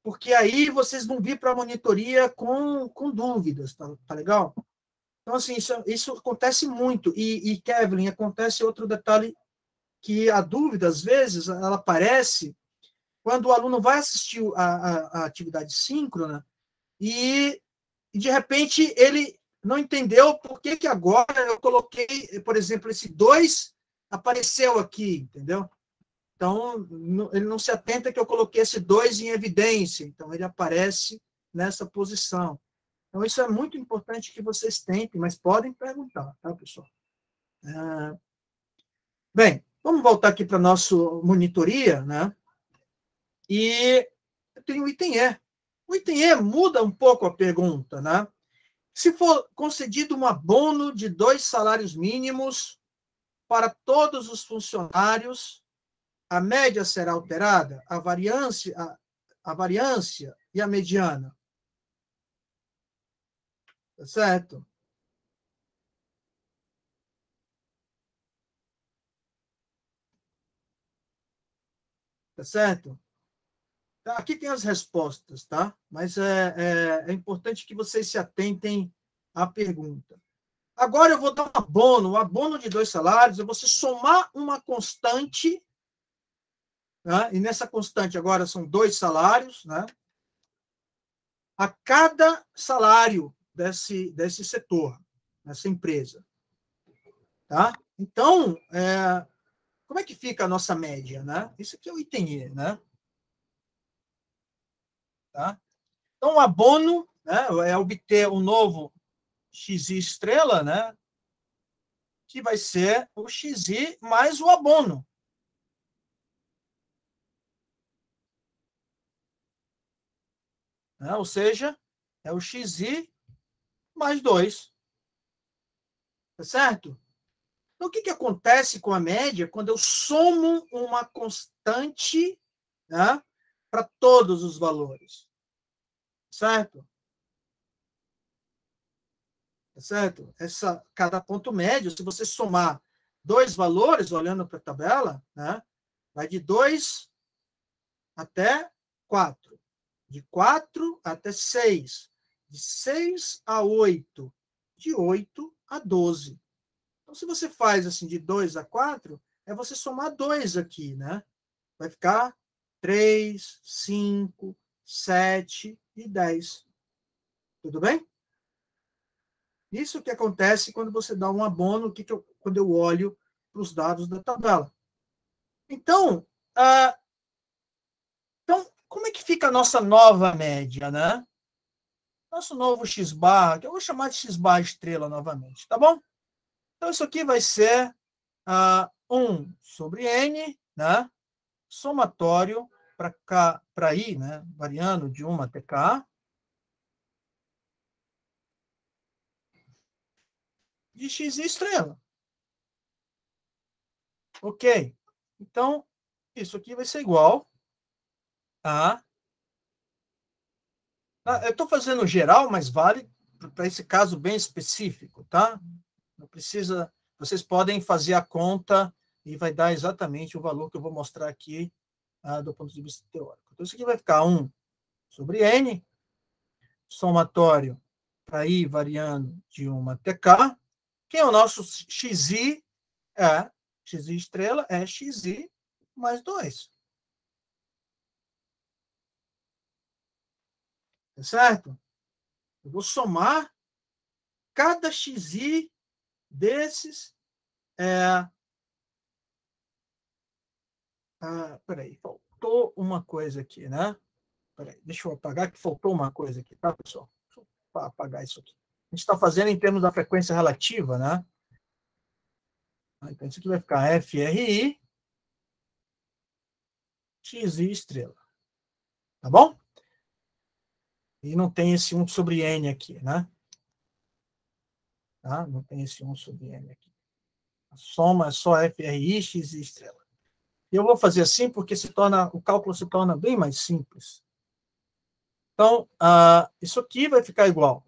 porque aí vocês vão vir para a monitoria com dúvidas, tá legal? Então, assim, isso acontece muito. E, Kevin, acontece outro detalhe, que a dúvida, às vezes, ela aparece quando o aluno vai assistir a atividade síncrona e, de repente, ele não entendeu por que agora eu coloquei, por exemplo, esse 2 apareceu aqui, entendeu? Então, ele não se atenta que eu coloquei esse 2 em evidência, então ele aparece nessa posição. Então, isso é muito importante que vocês tentem, mas podem perguntar, tá, pessoal? Bem, vamos voltar aqui para a nossa monitoria, né? E tem o item E. O item E muda um pouco a pergunta, né? Se for concedido um abono de 2 salários mínimos para todos os funcionários, a média será alterada? A variância e a mediana? Tá certo? Tá certo? Aqui tem as respostas, tá? Mas é importante que vocês se atentem à pergunta. Agora eu vou dar um abono de 2 salários, eu vou somar uma constante, né? E nessa constante agora são 2 salários, né? A cada salário desse setor, dessa empresa. Tá? Então, como é que fica a nossa média? Né? Isso aqui é o item E. Né? Tá? Então, o abono, né, é obter um novo XI estrela, né, que vai ser o XI mais o abono. Né? Ou seja, é o XI mais 2. Tá certo? Então, o que acontece com a média quando eu somo uma constante, né, para todos os valores? Certo? Certo? Cada ponto médio, se você somar 2 valores, olhando para a tabela, né, vai de 2 até 4. De 4 até 6. De 6 a 8. De 8 a 12. Então, se você faz assim de 2 a 4, é você somar 2 aqui, né? Vai ficar 3, 5, 7 e 10. Tudo bem? Isso que acontece quando você dá um abono, quando eu olho para os dados da tabela. Então, como é que fica a nossa nova média, né? Nosso novo x barra, que eu vou chamar de x barra estrela novamente, tá bom? Então, isso aqui vai ser 1 sobre n, né? Somatório para i, né? Variando de 1 até k, de x estrela. Ok? Então, Isso aqui vai ser igual a... Eu estou fazendo geral, mas vale para esse caso bem específico, tá? Não precisa... Vocês podem fazer a conta e vai dar exatamente o valor que eu vou mostrar aqui do ponto de vista teórico. Então, isso aqui vai ficar 1 sobre N, somatório para I variando de 1 até K. Quem é o nosso XI? XI estrela é XI mais 2. Tá certo? Eu vou somar cada XI desses. Peraí, faltou uma coisa aqui, né? Peraí, deixa eu apagar que faltou uma coisa aqui, tá, pessoal? Deixa eu apagar isso aqui. A gente está fazendo em termos da frequência relativa, né? Então, isso aqui vai ficar FRI XI estrela. Tá bom? E não tem esse 1 sobre N aqui, né? Tá? Não tem esse 1 sobre N aqui. A soma é só FRI XI estrela. E eu vou fazer assim porque o cálculo se torna bem mais simples. Então, isso aqui vai ficar igual.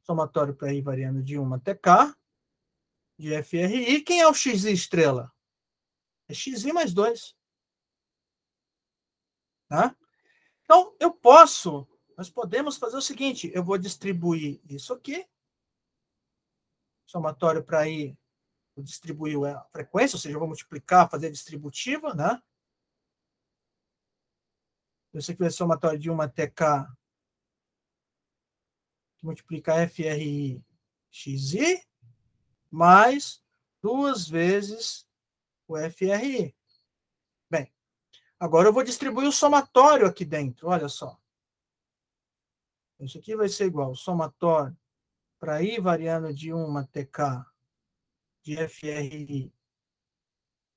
Somatório para I variando de 1 até K, de FRI. Quem é o XI estrela? É XI mais 2. Tá? Então, nós podemos fazer o seguinte, eu vou distribuir isso aqui, somatório para I, vou distribuir a frequência, ou seja, eu vou multiplicar, fazer a distributiva, né? Isso aqui vai ser somatório de 1 até K, que multiplica FRI XI, mais 2 vezes o FRI. Bem, agora eu vou distribuir o somatório aqui dentro, olha só. Isso aqui vai ser igual, somatório para I variando de 1 até K, de FRI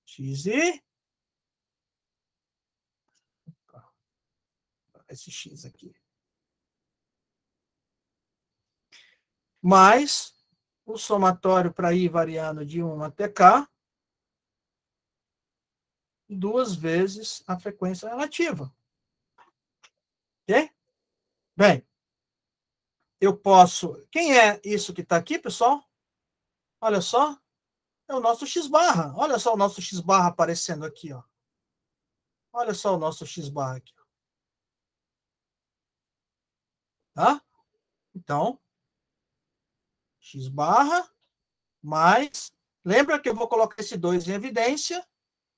XI, esse X aqui, mais o somatório para I variando de 1 até K, 2 vezes a frequência relativa. Ok? Bem, eu posso... Quem é isso que está aqui, pessoal? Olha só. É o nosso X barra. Olha só o nosso X barra aparecendo aqui, ó. Olha só o nosso X barra aqui. Tá? Então, X barra mais... Lembra que eu vou colocar esse 2 em evidência?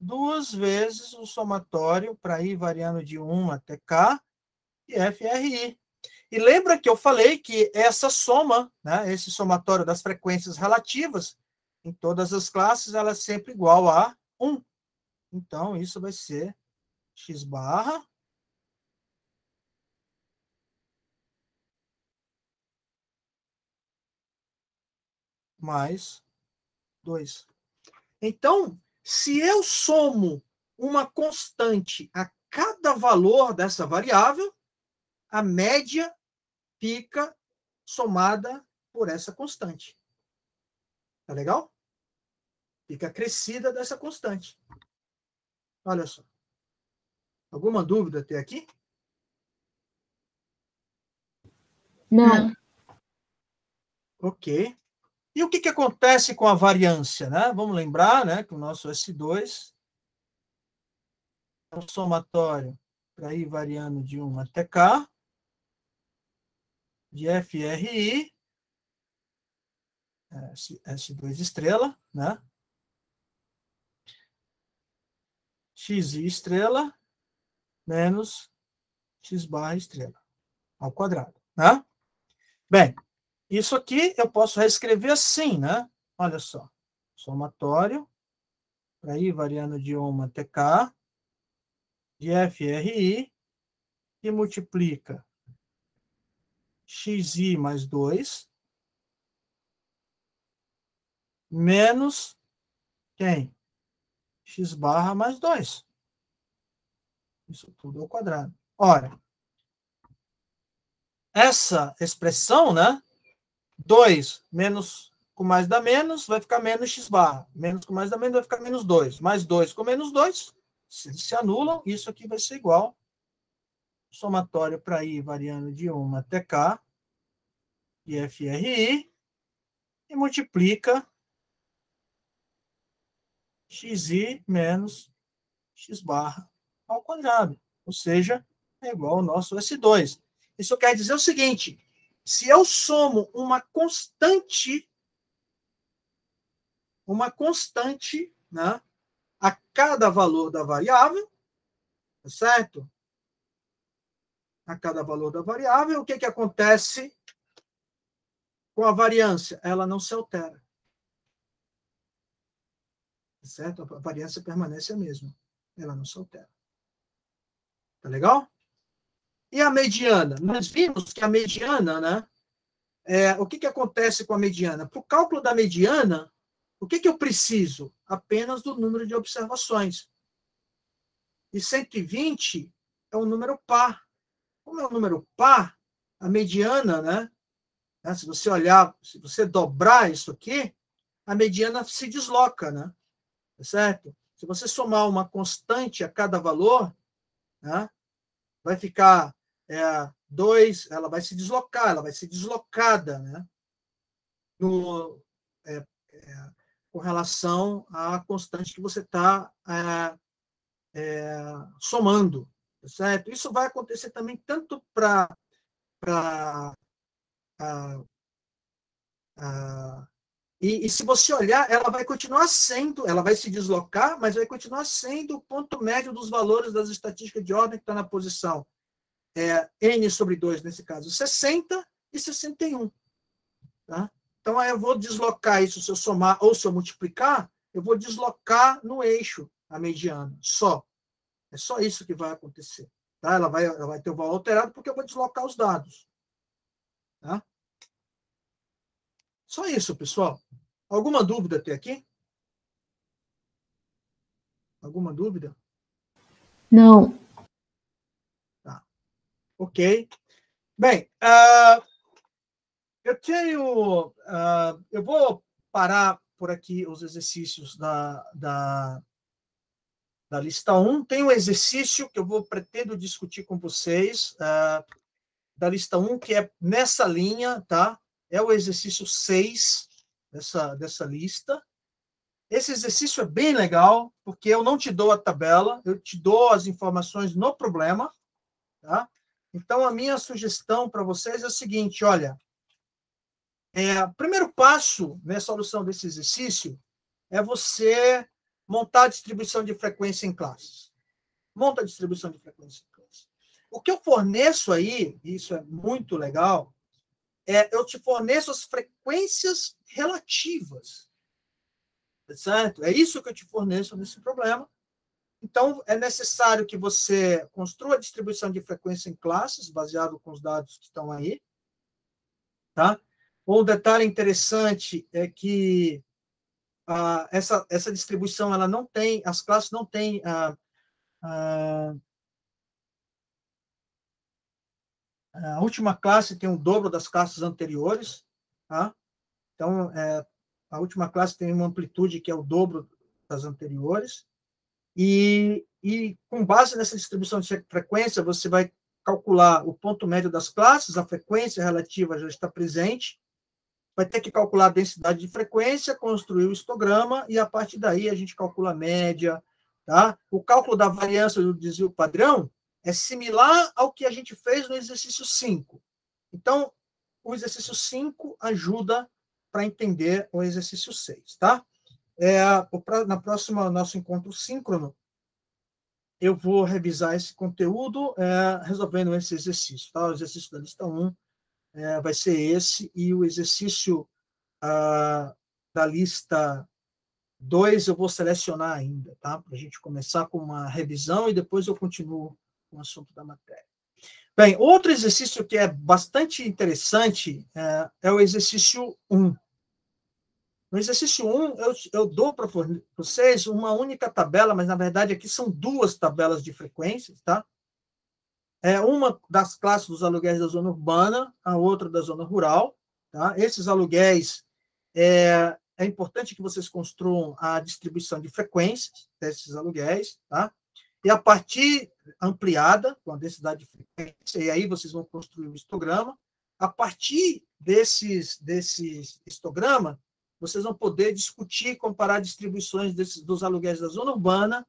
2 vezes o somatório para I variando de 1 até K e FRI. E lembra que eu falei que essa soma, né, esse somatório das frequências relativas, em todas as classes, ela é sempre igual a 1. Então, isso vai ser X barra mais 2. Então, se eu somo uma constante a cada valor dessa variável, a média fica somada por essa constante. Tá legal? Fica acrescida dessa constante. Olha só. Alguma dúvida até aqui? Não. Ok. E o que acontece com a variância, né? Vamos lembrar, né, que o nosso S2 é um somatório para ir variando de 1 até K, de FRI, S2 estrela, né? XI estrela menos X barra estrela, ao quadrado, né? Bem, isso aqui eu posso reescrever assim, né? Olha só, somatório para ir variando de 1 até K, de FRI, que multiplica XI mais 2, menos quem? X barra mais 2. Isso tudo ao quadrado. Ora, essa expressão, né? 2 menos com mais dá menos, vai ficar menos x barra. Menos com mais dá menos vai ficar menos 2. Mais 2 com menos 2, se anulam, isso aqui vai ser igual somatório para i variando de 1 até k, de FRI, e multiplica xi menos x barra ao quadrado. Ou seja, é igual ao nosso S2. Isso quer dizer o seguinte, se eu somo uma constante, né, a cada valor da variável, tá certo? A cada valor da variável, o que, que acontece com a variância? Ela não se altera. Tá certo? A variância permanece a mesma. Ela não se altera. Tá legal? E a mediana? Nós vimos que a mediana, né? O que, que acontece com a mediana? Para o cálculo da mediana, o que, que eu preciso? Apenas do número de observações. E 120 é um número par. Como é um número par, a mediana, né? Se você olhar, se você dobrar isso aqui, a mediana se desloca, né? Certo? Se você somar uma constante a cada valor, né? Vai ficar 2, ela vai se deslocar, ela vai ser deslocada, né? Com relação à constante que você está somando, certo? Isso vai acontecer também tanto para e se você olhar, ela vai continuar sendo, ela vai se deslocar, mas vai continuar sendo o ponto médio dos valores das estatísticas de ordem que está na posição n sobre 2, nesse caso, 60 e 61. Tá? Então, aí eu vou deslocar isso, se eu somar ou se eu multiplicar, eu vou deslocar no eixo a mediana, só. É só isso que vai acontecer. Tá? Ela vai ter o valor alterado porque eu vou deslocar os dados. Tá? Só isso, pessoal. Alguma dúvida até aqui? Alguma dúvida? Não. Tá. Ok. Bem, eu vou parar por aqui os exercícios da lista 1. Tem um exercício que eu pretendo discutir com vocês da lista 1, que é nessa linha, tá? É o exercício 6 dessa lista. Esse exercício é bem legal, porque eu não te dou a tabela, eu te dou as informações no problema, tá? Então, a minha sugestão para vocês é o seguinte, olha, o primeiro passo na solução desse exercício é você montar a distribuição de frequência em classes. Monta a distribuição de frequência em classes. O que eu forneço aí, e isso é muito legal, eu te forneço as frequências relativas. Certo? É isso que eu te forneço nesse problema. Então, é necessário que você construa a distribuição de frequência em classes, baseado com os dados que estão aí. Tá? Um detalhe interessante é que essa distribuição, ela não tem, as classes não têm a última classe tem o dobro das classes anteriores, tá? Então, a última classe tem uma amplitude que é o dobro das anteriores, e com base nessa distribuição de frequência, você vai calcular o ponto médio das classes, a frequência relativa já está presente, vai ter que calcular a densidade de frequência, construir o histograma, e a partir daí a gente calcula a média. Tá? O cálculo da variância do desvio padrão é similar ao que a gente fez no exercício 5. Então, o exercício 5 ajuda para entender o exercício 6. Tá? Na próxima, nosso encontro síncrono, eu vou revisar esse conteúdo resolvendo esse exercício. Tá? O exercício da lista 1 vai ser esse, e o exercício da lista 2 eu vou selecionar ainda, tá? Para a gente começar com uma revisão e depois eu continuo com o assunto da matéria. Bem, outro exercício que é bastante interessante é o exercício 1. No exercício 1, eu dou para vocês uma única tabela, mas na verdade aqui são duas tabelas de frequências, tá? Uma das classes dos aluguéis da zona urbana, a outra da zona rural. Tá? Esses aluguéis é importante que vocês construam a distribuição de frequências desses aluguéis, tá? E a partir ampliada, com a densidade de frequência, e aí vocês vão construir um histograma. A partir desse histograma, vocês vão poder discutir, comparar distribuições dos aluguéis da zona urbana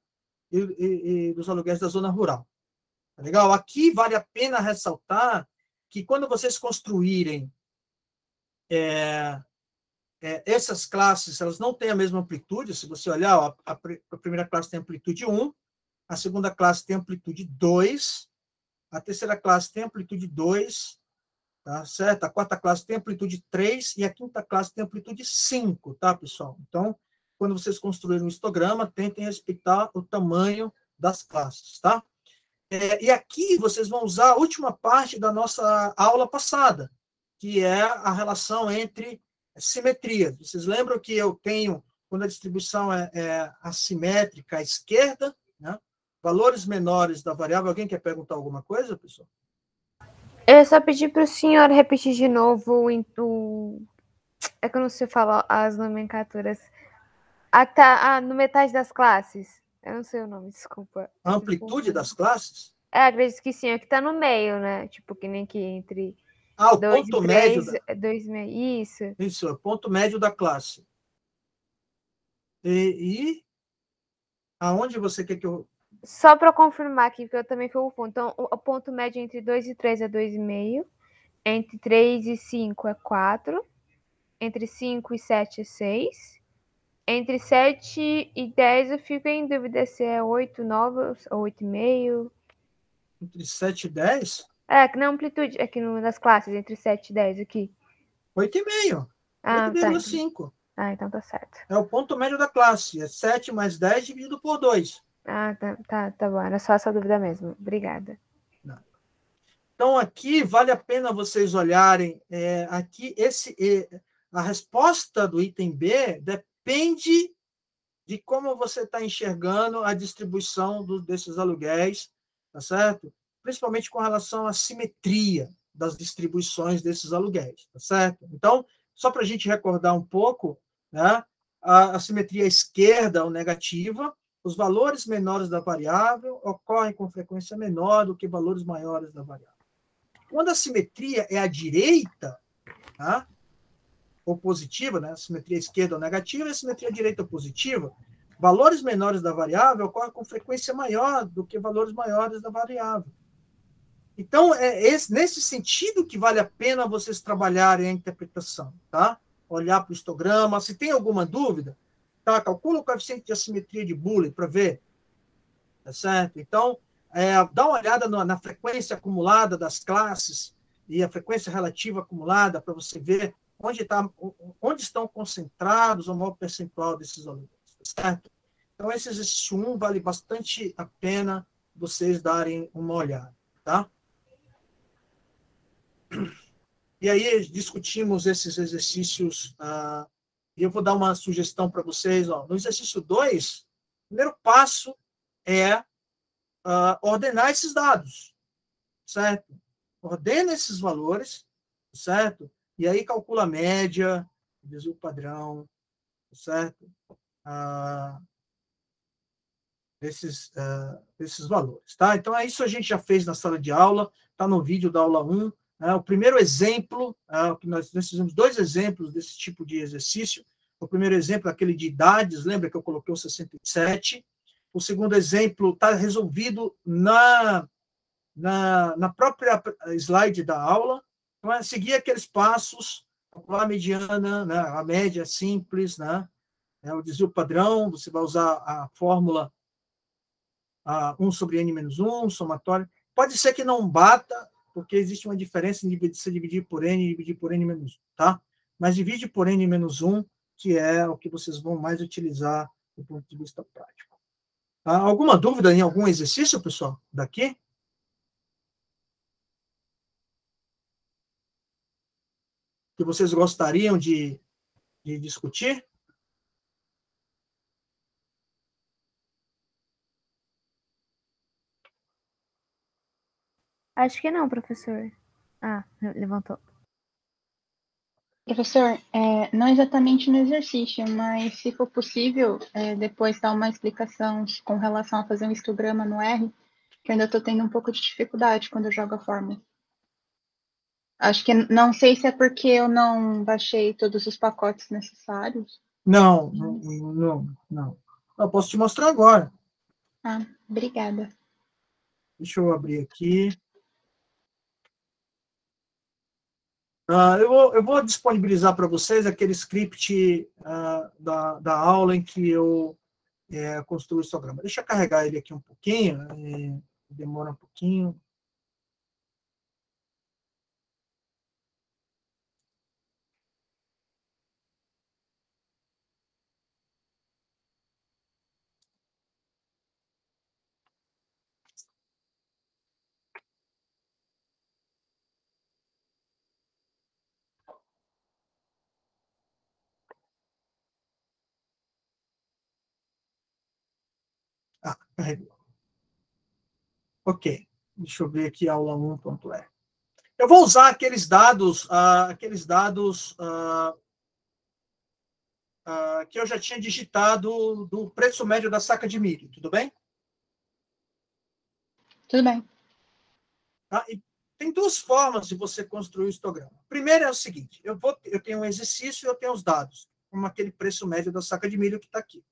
e dos aluguéis da zona rural. Tá legal? Aqui vale a pena ressaltar que quando vocês construírem essas classes, elas não têm a mesma amplitude. Se você olhar, ó, a primeira classe tem amplitude 1, a segunda classe tem amplitude 2, a terceira classe tem amplitude 2, tá certo? A quarta classe tem amplitude 3 e a quinta classe tem amplitude 5, tá, pessoal? Então, quando vocês construírem um histograma, tentem respeitar o tamanho das classes, tá? E aqui vocês vão usar a última parte da nossa aula passada, que é a relação entre simetrias. Vocês lembram que eu tenho, quando a distribuição é assimétrica à esquerda, né? Valores menores da variável. Alguém quer perguntar alguma coisa, pessoal? Eu só pedi para o senhor repetir de novo é que eu não sei falar as nomenclaturas. No metade das classes. Eu não sei o nome, desculpa. A amplitude das classes? Acredito que sim, é que tá no meio, né? Tipo, que nem que entre o 2 ponto e 3, médio. 2,5. Isso. Isso, é o ponto médio da classe. E aonde você quer que eu... Só para confirmar aqui, que eu também fui o ponto. Então, o ponto médio entre 2 e 3 é 2,5. Entre 3 e 5 é 4. Entre 5 e 7 é 6. Entre 7 e 10 eu fico em dúvida se é 8, 9 ou 8,5. Entre 7 e 10? Que na amplitude, aqui nas classes, entre 7 e 10 aqui. 8,5. 8,5. Então tá certo. É o ponto médio da classe. É 7 mais 10 dividido por 2. Tá bom. Era só essa dúvida mesmo. Obrigada. Então, aqui vale a pena vocês olharem. Aqui, a resposta do item B depende de como você está enxergando a distribuição desses aluguéis, tá certo? Principalmente com relação à simetria das distribuições desses aluguéis, tá certo? Então, só para a gente recordar um pouco, né, a simetria esquerda ou negativa, os valores menores da variável ocorrem com frequência menor do que valores maiores da variável. Quando a simetria é à direita, tá, ou positiva, né, a simetria esquerda ou negativa, e a simetria direita ou positiva, valores menores da variável ocorrem com frequência maior do que valores maiores da variável. Então, nesse sentido que vale a pena vocês trabalharem a interpretação, tá? Olhar para o histograma. Se tem alguma dúvida, tá? Calcula o coeficiente de assimetria de Boole para ver. Tá certo? Então, dá uma olhada na frequência acumulada das classes e a frequência relativa acumulada para você ver onde estão concentrados o maior percentual desses alunos. Tá certo? Então, esse exercício 1 vale bastante a pena vocês darem uma olhada. Tá? E aí discutimos esses exercícios, e eu vou dar uma sugestão para vocês. No exercício 2, o primeiro passo é ordenar esses dados, certo? Ordena esses valores, certo? E aí calcula a média, desvio padrão, certo? Desses valores, tá? Então, isso a gente já fez na sala de aula, está no vídeo da aula 1. O primeiro exemplo, que nós fizemos 2 exemplos desse tipo de exercício. O primeiro exemplo é aquele de idades, lembra que eu coloquei o 67. O segundo exemplo está resolvido na própria slide da aula. Então, é seguir aqueles passos, a mediana, né, a média simples, né, o desvio padrão, você vai usar a fórmula 1 sobre n menos 1, somatório. Pode ser que não bata, porque existe uma diferença em se dividir por n e dividir por n menos 1, tá? Mas divide por n menos 1, que é o que vocês vão mais utilizar do ponto de vista prático. Alguma dúvida em algum exercício, pessoal, daqui? Que vocês gostariam de discutir? Acho que não, professor. Levantou. Professor, não exatamente no exercício, mas se for possível, depois dar uma explicação com relação a fazer um histograma no R, que eu ainda estou tendo um pouco de dificuldade quando eu jogo a fórmula. Acho que não sei se é porque eu não baixei todos os pacotes necessários. Não, não. Eu posso te mostrar agora. Ah, obrigada. Deixa eu abrir aqui. Eu vou disponibilizar para vocês aquele script da aula em que eu construo o histograma. Deixa eu carregar ele aqui um pouquinho. Demora um pouquinho. Carregou. Ok. Deixa eu ver aqui aula 1.r. Eu vou usar aqueles dados que eu já tinha digitado do preço médio da saca de milho, tudo bem? Tudo bem. Tá? E tem duas formas de você construir o histograma. Primeiro é o seguinte, eu tenho um exercício e eu tenho os dados, como aquele preço médio da saca de milho que está aqui.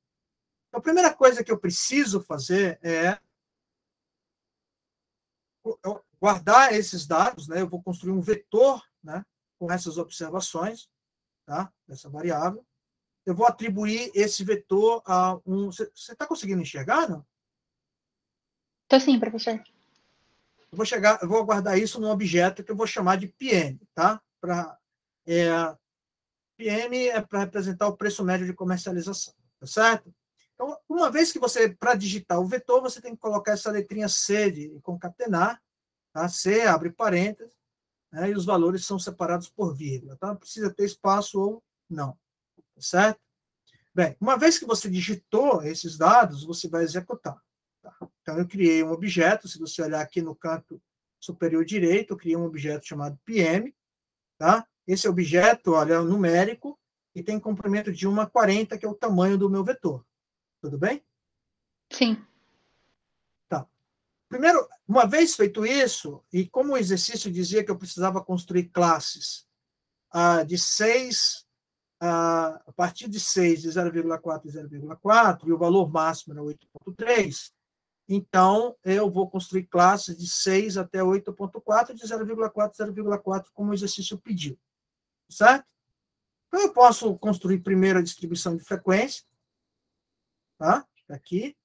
Então, a primeira coisa que eu preciso fazer é guardar esses dados, né? Eu vou construir um vetor, né, com essas observações, tá? Essa variável. Eu vou atribuir esse vetor a um... Você está conseguindo enxergar, não? Estou sim, professor. Eu vou guardar isso num objeto que eu vou chamar de PM, tá? PM é para representar o preço médio de comercialização, tá certo? Então, uma vez que para digitar o vetor, você tem que colocar essa letrinha C de concatenar, tá? C, abre parênteses, né? E os valores são separados por vírgula, tá? Precisa ter espaço ou não, tá certo? Bem, uma vez que você digitou esses dados, você vai executar. Tá? Então, eu criei um objeto, se você olhar aqui no canto superior direito, eu criei um objeto chamado PM, tá? Esse objeto, olha, é um numérico e tem comprimento de 1 a 40, que é o tamanho do meu vetor. Tudo bem? Sim. Tá. Primeiro, uma vez feito isso, e como o exercício dizia que eu precisava construir classes de 6, a partir de 6, de 0,4 e 0,4, e o valor máximo era 8,3, então eu vou construir classes de 6 até 8,4, de 0,4 a 0,4, como o exercício pediu. Certo? Então, eu posso construir primeiro a distribuição de frequência, tá? Aqui,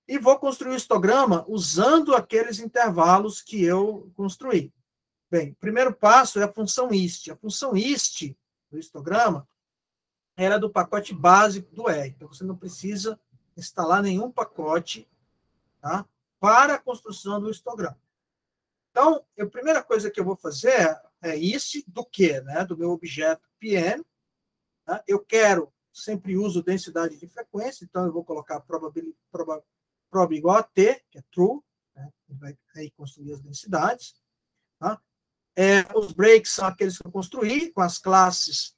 e vou construir o histograma usando aqueles intervalos que eu construí. Bem, o primeiro passo é a função ist. A função ist do histograma era do pacote básico do R. Então, você não precisa instalar nenhum pacote, tá, para a construção do histograma. Então, a primeira coisa que eu vou fazer é ist do quê? Né? Do meu objeto PM. Tá? Eu sempre uso densidade de frequência, então eu vou colocar prob igual a T, que é true, né? Vai aí construir as densidades. Tá? Os breaks são aqueles que eu construí, com as classes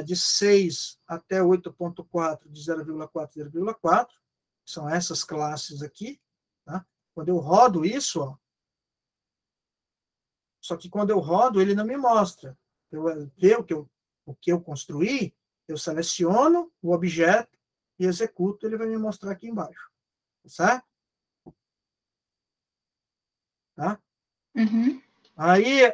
de 6 até 8,4, de 0,4 a 0,4, são essas classes aqui. Tá? Quando eu rodo isso, ó, só que quando eu rodo, ele não me mostra. Eu ver o que eu construí, eu seleciono o objeto e executo, ele vai me mostrar aqui embaixo. Certo? Tá? Uhum. Aí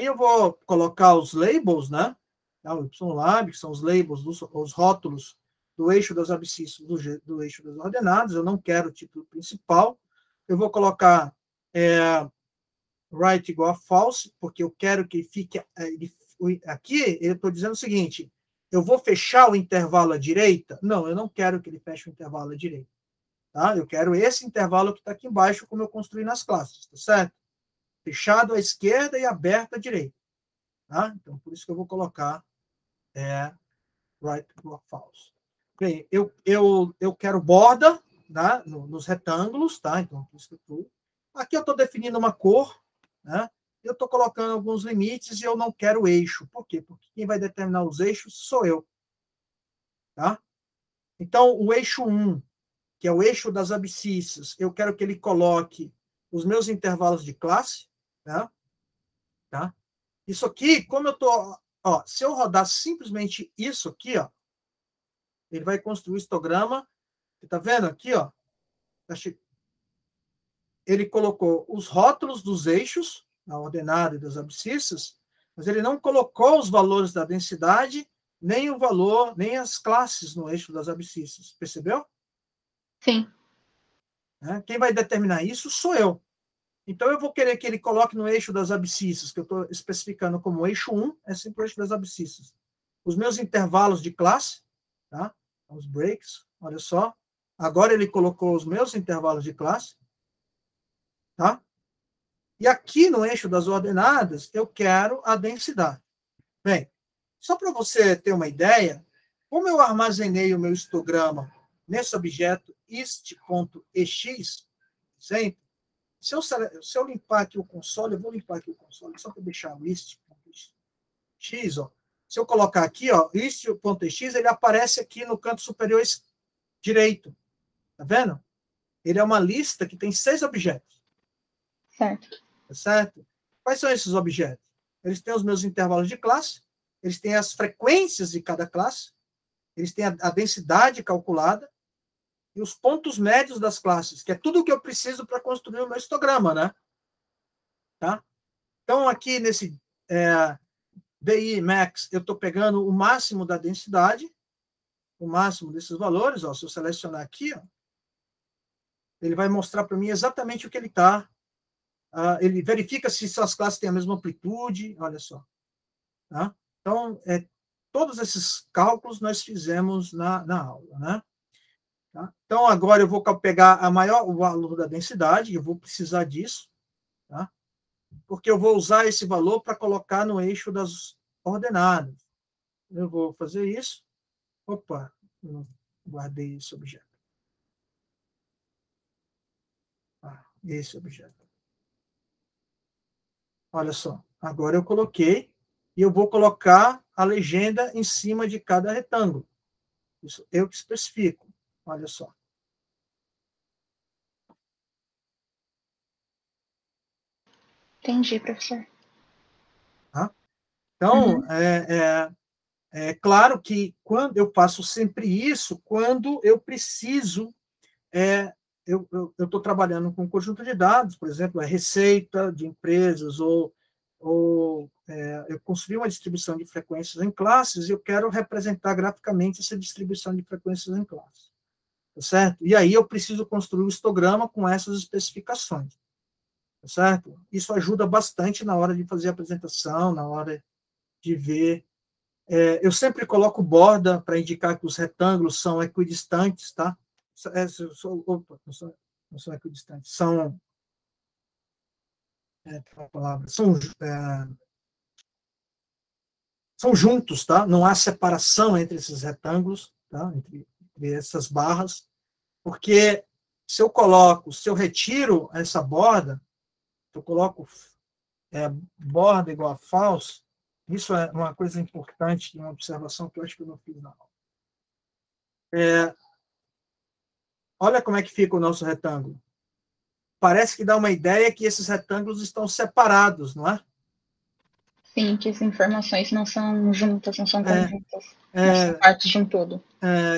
eu vou colocar os labels, né? O YLab, que são os labels, os rótulos do eixo das abscissas, do eixo das ordenadas. Eu não quero o título principal. Eu vou colocar right igual a false, porque eu quero que fique... Aqui, eu estou dizendo o seguinte, eu vou fechar o intervalo à direita? Não, eu não quero que ele feche o intervalo à direita. Tá? Eu quero esse intervalo que está aqui embaixo, como eu construí nas classes, tá certo? Fechado à esquerda e aberto à direita. Tá? Então, por isso que eu vou colocar right igual a false. Bem, eu quero borda, né, nos retângulos, tá? Então, aqui eu estou definindo uma cor, né? eu estou colocando alguns limites e eu não quero eixo. Por quê? Porque quem vai determinar os eixos sou eu. Tá? Então, o eixo 1, que é o eixo das abscissas, eu quero que ele coloque os meus intervalos de classe. Né? Tá? Isso aqui, como eu estou... se eu rodar simplesmente isso aqui, ele vai construir o histograma. Você está vendo aqui? Ele colocou os rótulos dos eixos, na ordenada e das abscissas, mas ele não colocou os valores da densidade, nem o valor, nem as classes no eixo das abscissas. Percebeu? Sim. Quem vai determinar isso sou eu. Então, eu vou querer que ele coloque no eixo das abscissas, que eu estou especificando como eixo 1, é sempre o eixo das abscissas. Os meus intervalos de classe, tá? Os breaks, olha só. Agora ele colocou os meus intervalos de classe. Tá? E aqui no eixo das ordenadas, eu quero a densidade. Bem, só para você ter uma ideia, como eu armazenei o meu histograma nesse objeto ist.ex, sempre, se eu limpar aqui o console, eu vou limpar aqui o console, só para deixar o ist.x, se eu colocar aqui, ist.x, ele aparece aqui no canto superior direito. Tá vendo? Ele é uma lista que tem 6 objetos. Certo. Certo? Quais são esses objetos? Eles têm os meus intervalos de classe, eles têm as frequências de cada classe, eles têm a densidade calculada e os pontos médios das classes, que é tudo o que eu preciso para construir o meu histograma, né? Tá? Então, aqui nesse DI Max, eu estou pegando o máximo da densidade, o máximo desses valores. Se eu selecionar aqui, ele vai mostrar para mim exatamente o que ele está. Ele verifica se as classes têm a mesma amplitude, olha só. Tá? Então, todos esses cálculos nós fizemos na aula. Né? Tá? Então, agora eu vou pegar o valor da densidade, eu vou precisar disso, tá? Porque eu vou usar esse valor para colocar no eixo das ordenadas. Eu vou fazer isso. Opa, eu não guardei esse objeto. Esse objeto. Olha só, agora eu coloquei e eu vou colocar a legenda em cima de cada retângulo. Isso eu que especifico. Olha só. Entendi, professor. Tá? Então, é claro que quando eu faço sempre isso, quando eu preciso, eu estou trabalhando com um conjunto de dados, por exemplo, a receita de empresas, ou eu construí uma distribuição de frequências em classes e eu quero representar graficamente essa distribuição de frequências em classes. Tá certo? E aí eu preciso construir um histograma com essas especificações. Tá certo? Isso ajuda bastante na hora de fazer a apresentação, na hora de ver. Eu sempre coloco borda para indicar que os retângulos são equidistantes, tá? Não são equidistantes, são são juntos, tá? Não há separação entre esses retângulos, tá? Entre essas barras, porque se eu retiro essa borda, eu coloco borda igual a false, isso é uma coisa importante, uma observação que eu acho que eu não fiz na aula. Olha como é que fica o nosso retângulo. Parece que dá uma ideia que esses retângulos estão separados, não é? Sim, que as informações não são juntas, não são conjuntas, não são partes de um todo.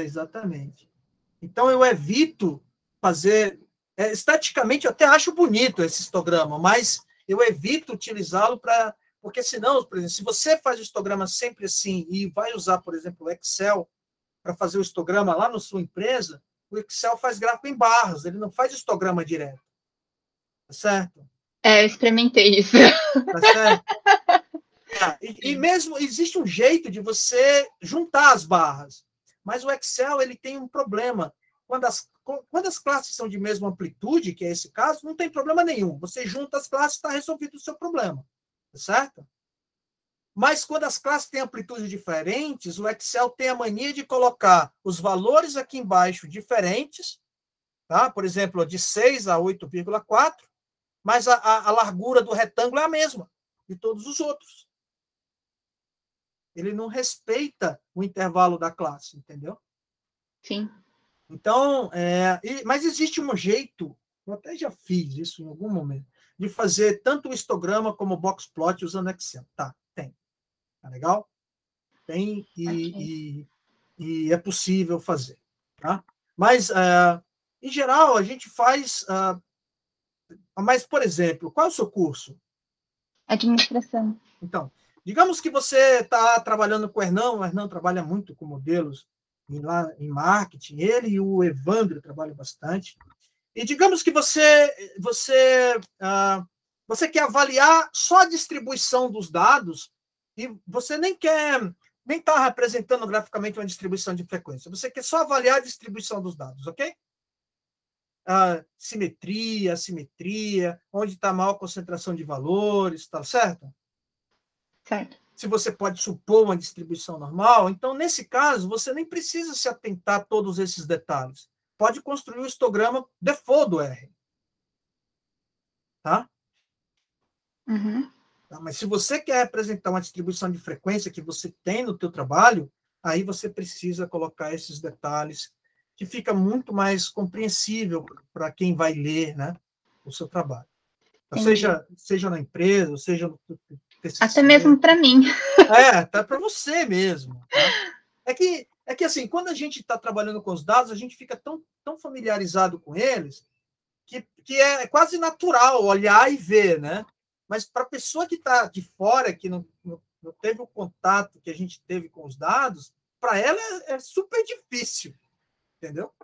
Exatamente. Então, eu evito fazer... esteticamente, eu até acho bonito esse histograma, mas eu evito utilizá-lo para... Porque, senão, por exemplo, se você faz o histograma sempre assim e vai usar, por exemplo, o Excel para fazer o histograma lá na sua empresa, o Excel faz gráfico em barras, ele não faz histograma direto. Tá certo? Eu experimentei isso. Tá certo? E mesmo existe um jeito de você juntar as barras, mas o Excel ele tem um problema. Quando as classes são de mesma amplitude, que é esse caso, não tem problema nenhum. Você junta as classes, está resolvido o seu problema. Tá certo? Mas quando as classes têm amplitudes diferentes, o Excel tem a mania de colocar os valores aqui embaixo diferentes, tá? Por exemplo, de 6 a 8,4, mas a largura do retângulo é a mesma. de todos os outros. Ele não respeita o intervalo da classe, entendeu? Sim. Então, mas existe um jeito, eu até já fiz isso em algum momento, de fazer tanto o histograma como o boxplot usando Excel. Tá, tem. Tá legal? Tem e é possível fazer. Tá? Mas, em geral, a gente faz... mas, por exemplo, qual é o seu curso? Administração. Então, digamos que você está trabalhando com o Hernan trabalha muito com modelos lá em marketing, ele e o Evandro trabalham bastante. E digamos que você quer avaliar só a distribuição dos dados e você nem está representando graficamente uma distribuição de frequência. Você quer só avaliar a distribuição dos dados, ok? Simetria, assimetria, onde está a maior concentração de valores, tá certo? Certo. Se você pode supor uma distribuição normal, então, nesse caso, você nem precisa se atentar a todos esses detalhes. Pode construir o histograma default do R. Tá? Uhum. Mas se você quer representar uma distribuição de frequência que você tem no teu trabalho, aí você precisa colocar esses detalhes, que fica muito mais compreensível para quem vai ler, né, o seu trabalho. Seja na empresa, seja no TCC. Até mesmo para mim. Tá para você mesmo. Tá? É que assim, quando a gente está trabalhando com os dados, a gente fica tão familiarizado com eles que é quase natural olhar e ver, né? Mas para a pessoa que está de fora, que não teve o contato que a gente teve com os dados, para ela é super difícil, entendeu?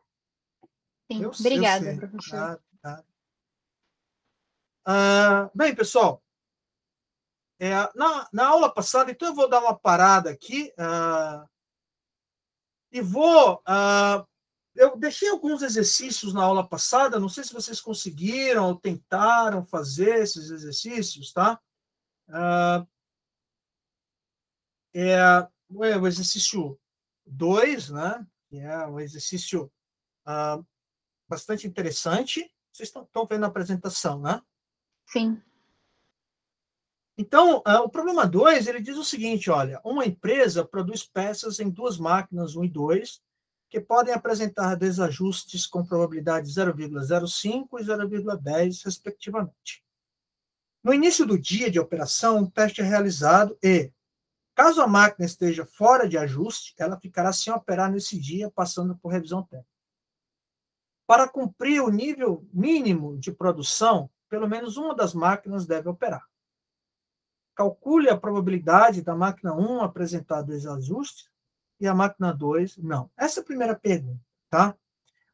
Sim. Eu Obrigada, sei. professor. Bem, pessoal, na aula passada, então eu vou dar uma parada aqui e vou... eu deixei alguns exercícios na aula passada, não sei se vocês conseguiram ou tentaram fazer esses exercícios, tá? O exercício 2, né? Que é um exercício bastante interessante. Vocês estão vendo a apresentação, né? Sim. Então, o problema 2, ele diz o seguinte, olha, uma empresa produz peças em duas máquinas, 1 e 2, que podem apresentar desajustes com probabilidade 0,05 e 0,10, respectivamente. No início do dia de operação, um teste é realizado e, caso a máquina esteja fora de ajuste, ela ficará sem operar nesse dia, passando por revisão técnica. Para cumprir o nível mínimo de produção, pelo menos uma das máquinas deve operar. Calcule a probabilidade da máquina 1 apresentar desajustes e a máquina 2 não. Essa é a primeira pergunta, tá?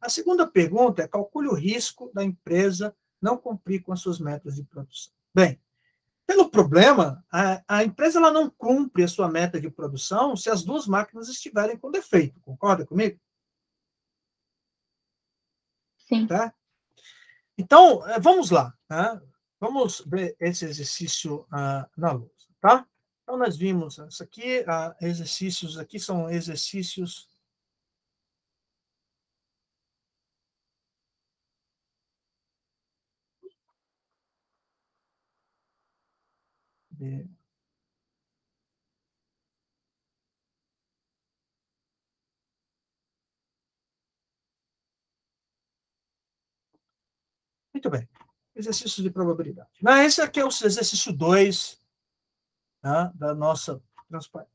A segunda pergunta é: calcule o risco da empresa não cumprir com as suas metas de produção. Bem, pelo problema, a empresa ela não cumpre a sua meta de produção se as duas máquinas estiverem com defeito. Concorda comigo? Sim. Tá? Então, vamos lá. Tá? Vamos ver esse exercício na lousa. Tá? Então, nós vimos isso aqui. Exercícios aqui são exercícios... Muito bem. Exercício de probabilidade. Esse aqui é o exercício 2, tá? Da nossa transparência.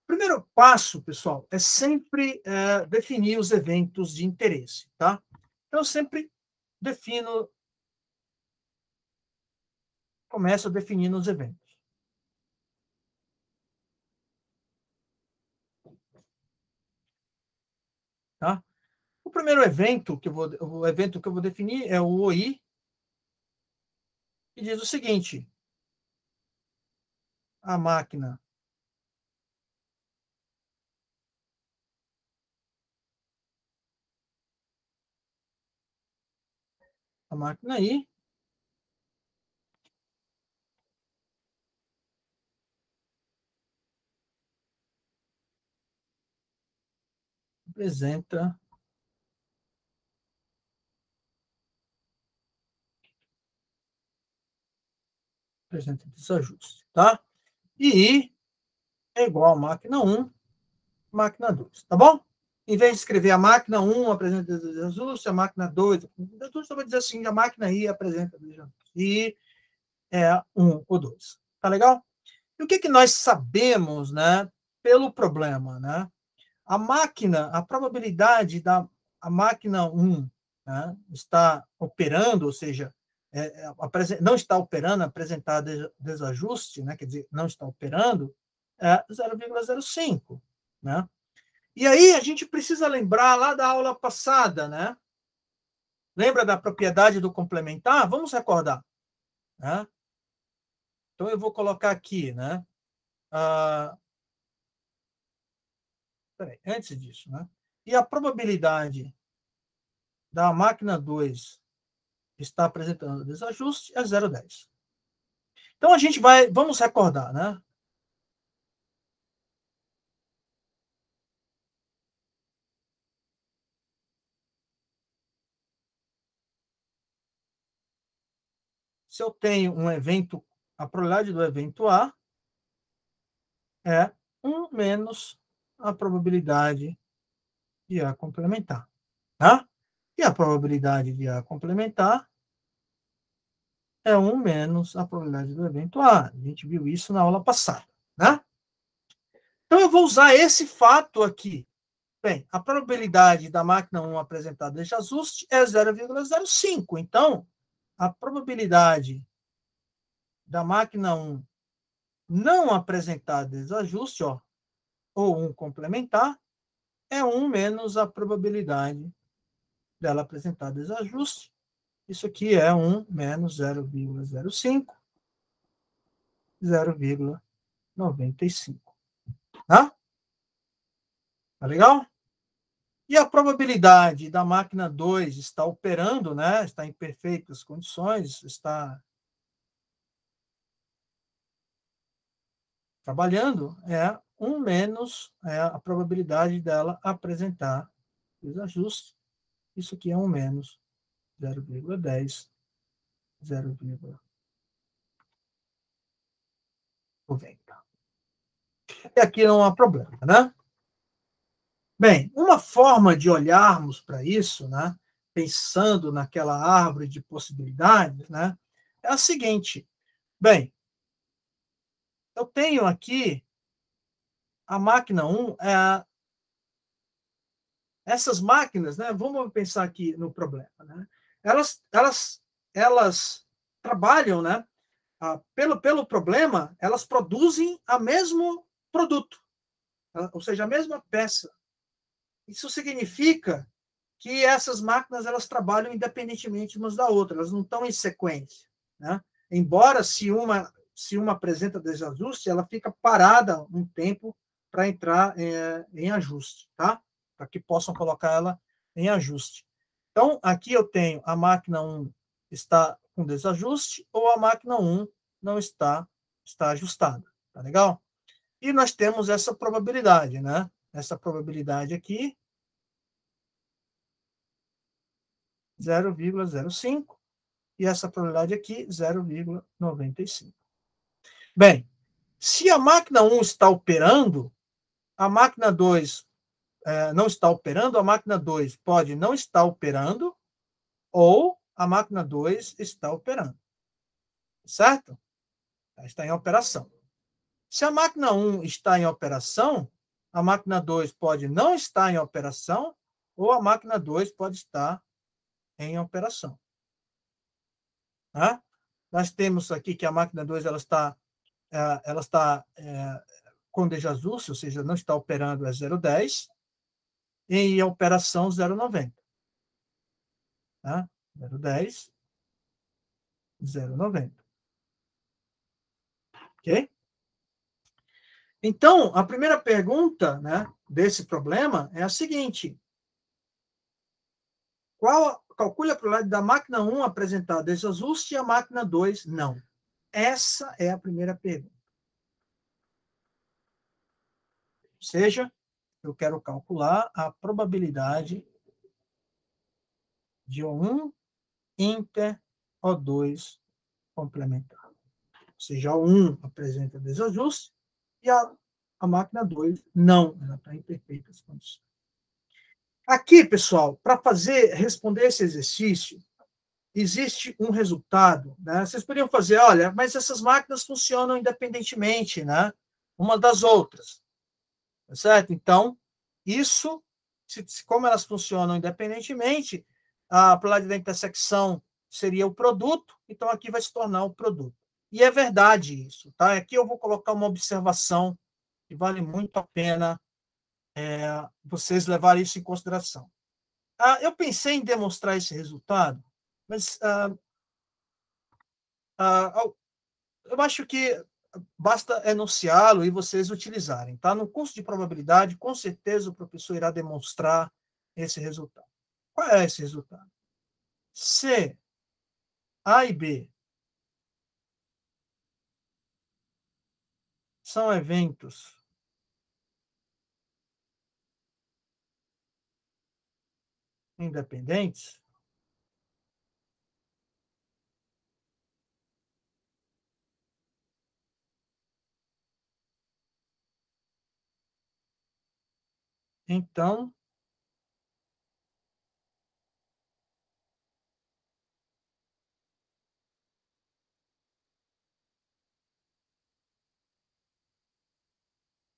O primeiro passo, pessoal, é sempre definir os eventos de interesse. Tá? Então, eu sempre começo definindo os eventos. Tá? O primeiro evento que eu vou definir é o OI, que diz o seguinte: a máquina I apresenta apresenta desajuste, tá? E I é igual a máquina 1, máquina 2, tá bom? Em vez de escrever a máquina 1 apresenta desajuste, a máquina 2 apresenta desajuste, eu vou dizer assim, a máquina I apresenta desajuste. I é 1 ou 2. Tá legal? E o que, que nós sabemos, né, pelo problema, né? A probabilidade da a máquina 1, né, está operando, ou seja, não está operando, apresentar desajuste, né, quer dizer, não está operando, é 0,05, né? E aí a gente precisa lembrar lá da aula passada, né? Lembra da propriedade do complementar? Vamos recordar, né? Então eu vou colocar aqui, né? Peraí, antes disso, né? E a probabilidade da máquina 2 estar apresentando desajuste é 0,10. Então a gente vamos recordar, né? Se eu tenho um evento, a probabilidade do evento A é 1 menos a probabilidade de A complementar, tá? E a probabilidade de A complementar é 1 menos a probabilidade do evento A. A gente viu isso na aula passada, né? Então eu vou usar esse fato aqui. Bem, a probabilidade da máquina 1 apresentar desajuste é 0,05. Então, a probabilidade da máquina 1 não apresentar desajuste, ó, ou 1 complementar, é 1 menos a probabilidade dela apresentar desajuste. Isso aqui é 1 menos 0,05, 0,95. Tá? Tá legal? E a probabilidade da máquina 2 estar operando, né, está em perfeitas condições, está trabalhando, é 1 menos a probabilidade dela apresentar desajuste. Isso aqui é 1 menos 0,10, 0,90. E aqui não há problema, né? Bem, uma forma de olharmos para isso, né, pensando naquela árvore de possibilidades, né, é a seguinte. Bem, eu tenho aqui a máquina 1, essas máquinas, né, vamos pensar aqui no problema, né, elas trabalham, né, pelo problema, elas produzem o mesmo produto, ou seja, a mesma peça. Isso significa que essas máquinas elas trabalham independentemente umas da outra, elas não estão em sequência, né? Embora se uma apresenta desajuste, ela fica parada um tempo para entrar em ajuste, tá? Para que possam colocar ela em ajuste. Então, aqui eu tenho a máquina 1 está com desajuste ou a máquina 1 não está ajustada, tá legal? E nós temos essa probabilidade, né? Essa probabilidade aqui 0,05 e essa probabilidade aqui 0,95. Bem, se a máquina 1 está operando, a máquina 2 não está operando, a máquina 2 pode não estar operando ou a máquina 2 está operando. Certo? Está em operação. Se a máquina 1 está em operação, a máquina 2 pode não estar em operação ou a máquina 2 pode estar em operação. Tá? Nós temos aqui que a máquina 2 ela está com desajuste, ou seja, não está operando a 0,10, e a operação 0,90. Tá? 0,10, 0,90. Ok? Então, a primeira pergunta, né, desse problema é a seguinte: calcule a probabilidade da máquina 1 apresentar desajuste e a máquina 2 não? Essa é a primeira pergunta. Ou seja, eu quero calcular a probabilidade de O1 inter O2 complementar. seja, a 1 apresenta desajuste e a máquina 2 não, ela está em perfeitas condições. Aqui, pessoal, para responder esse exercício, existe um resultado, né? Vocês poderiam fazer, olha, mas essas máquinas funcionam independentemente, né? Uma das outras, tá certo? Então, isso, como elas funcionam independentemente, a probabilidade da intersecção seria o produto, então aqui vai se tornar o produto. E é verdade isso, tá? Aqui eu vou colocar uma observação que vale muito a pena vocês levarem isso em consideração. Eu pensei em demonstrar esse resultado, mas eu acho que basta enunciá-lo e vocês utilizarem. Tá? No curso de probabilidade, com certeza o professor irá demonstrar esse resultado. Qual é esse resultado? Se A e B são eventos independentes, então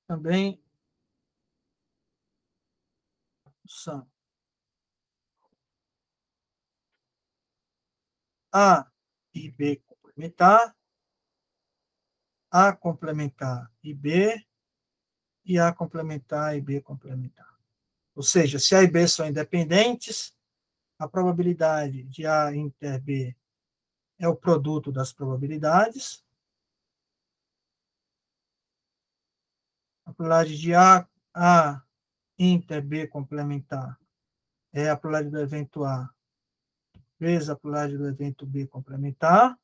também são A e B complementar, A complementar e B, e A complementar e B complementar. Ou seja, se A e B são independentes, a probabilidade de A inter B é o produto das probabilidades. A probabilidade de A inter B complementar é a probabilidade do evento A vezes a probabilidade do evento B complementar.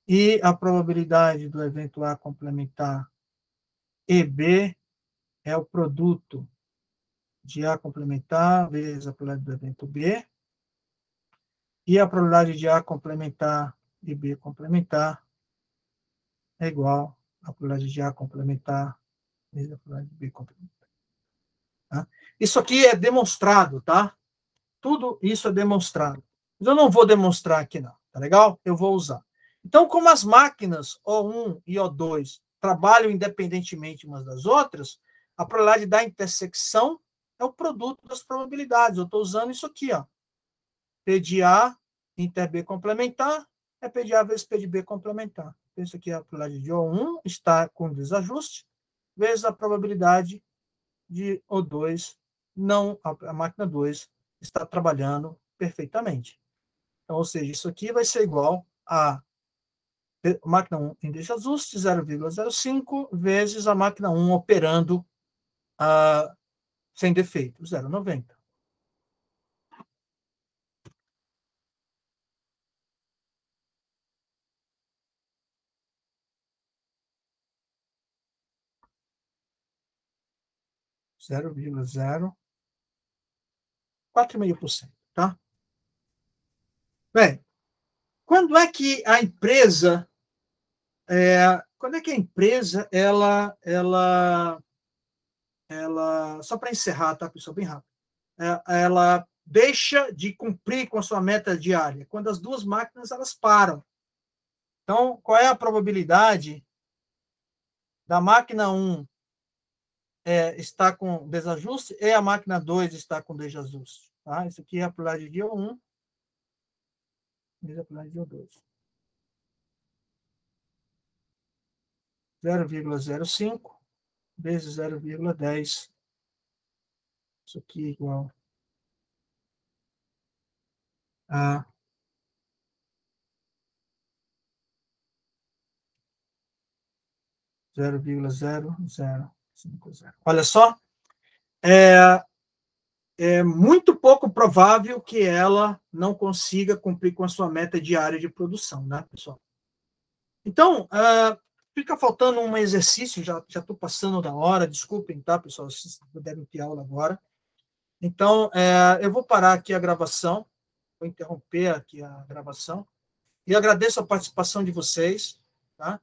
E a probabilidade do evento A complementar e B é o produto de A complementar vezes a probabilidade do evento B. E a probabilidade de A complementar e B complementar é igual à probabilidade de A complementar vezes a probabilidade de B complementar. Tá? Isso aqui é demonstrado, tá? Tudo isso é demonstrado. Mas eu não vou demonstrar aqui, não. Tá legal? Eu vou usar. Então, como as máquinas O1 e O2 trabalham independentemente umas das outras, a probabilidade da intersecção é o produto das probabilidades. Eu estou usando isso aqui, ó. P de A inter B complementar é P de A vezes P de B complementar. Então, isso aqui é a probabilidade de O1 está com desajuste, vezes a probabilidade de O2, não, a máquina 2 está trabalhando perfeitamente. Então, ou seja, isso aqui vai ser igual a máquina 1 em desajuste, 0,05, vezes a máquina 1 operando sem defeito, 0,90. Zero vírgula 4,5%, tá? Bem, quando é que a empresa só para encerrar, tá, pessoal, bem rápido, ela deixa de cumprir com a sua meta diária? Quando as duas máquinas elas param. Então, qual é a probabilidade da máquina 1 estar com desajuste e a máquina 2 estar com desajuste? Tá? Isso aqui é a probabilidade de O1 vezes a probabilidade de O2. 0,05 vezes 0,10. Isso aqui é igual a 0,0050. Olha só, é muito pouco provável que ela não consiga cumprir com a sua meta diária de produção, né, pessoal? Então, fica faltando um exercício, já estou passando da hora, desculpem, tá, pessoal, se puderem ter aula agora. Então, eu vou parar aqui a gravação, vou interromper aqui a gravação, E agradeço a participação de vocês, tá?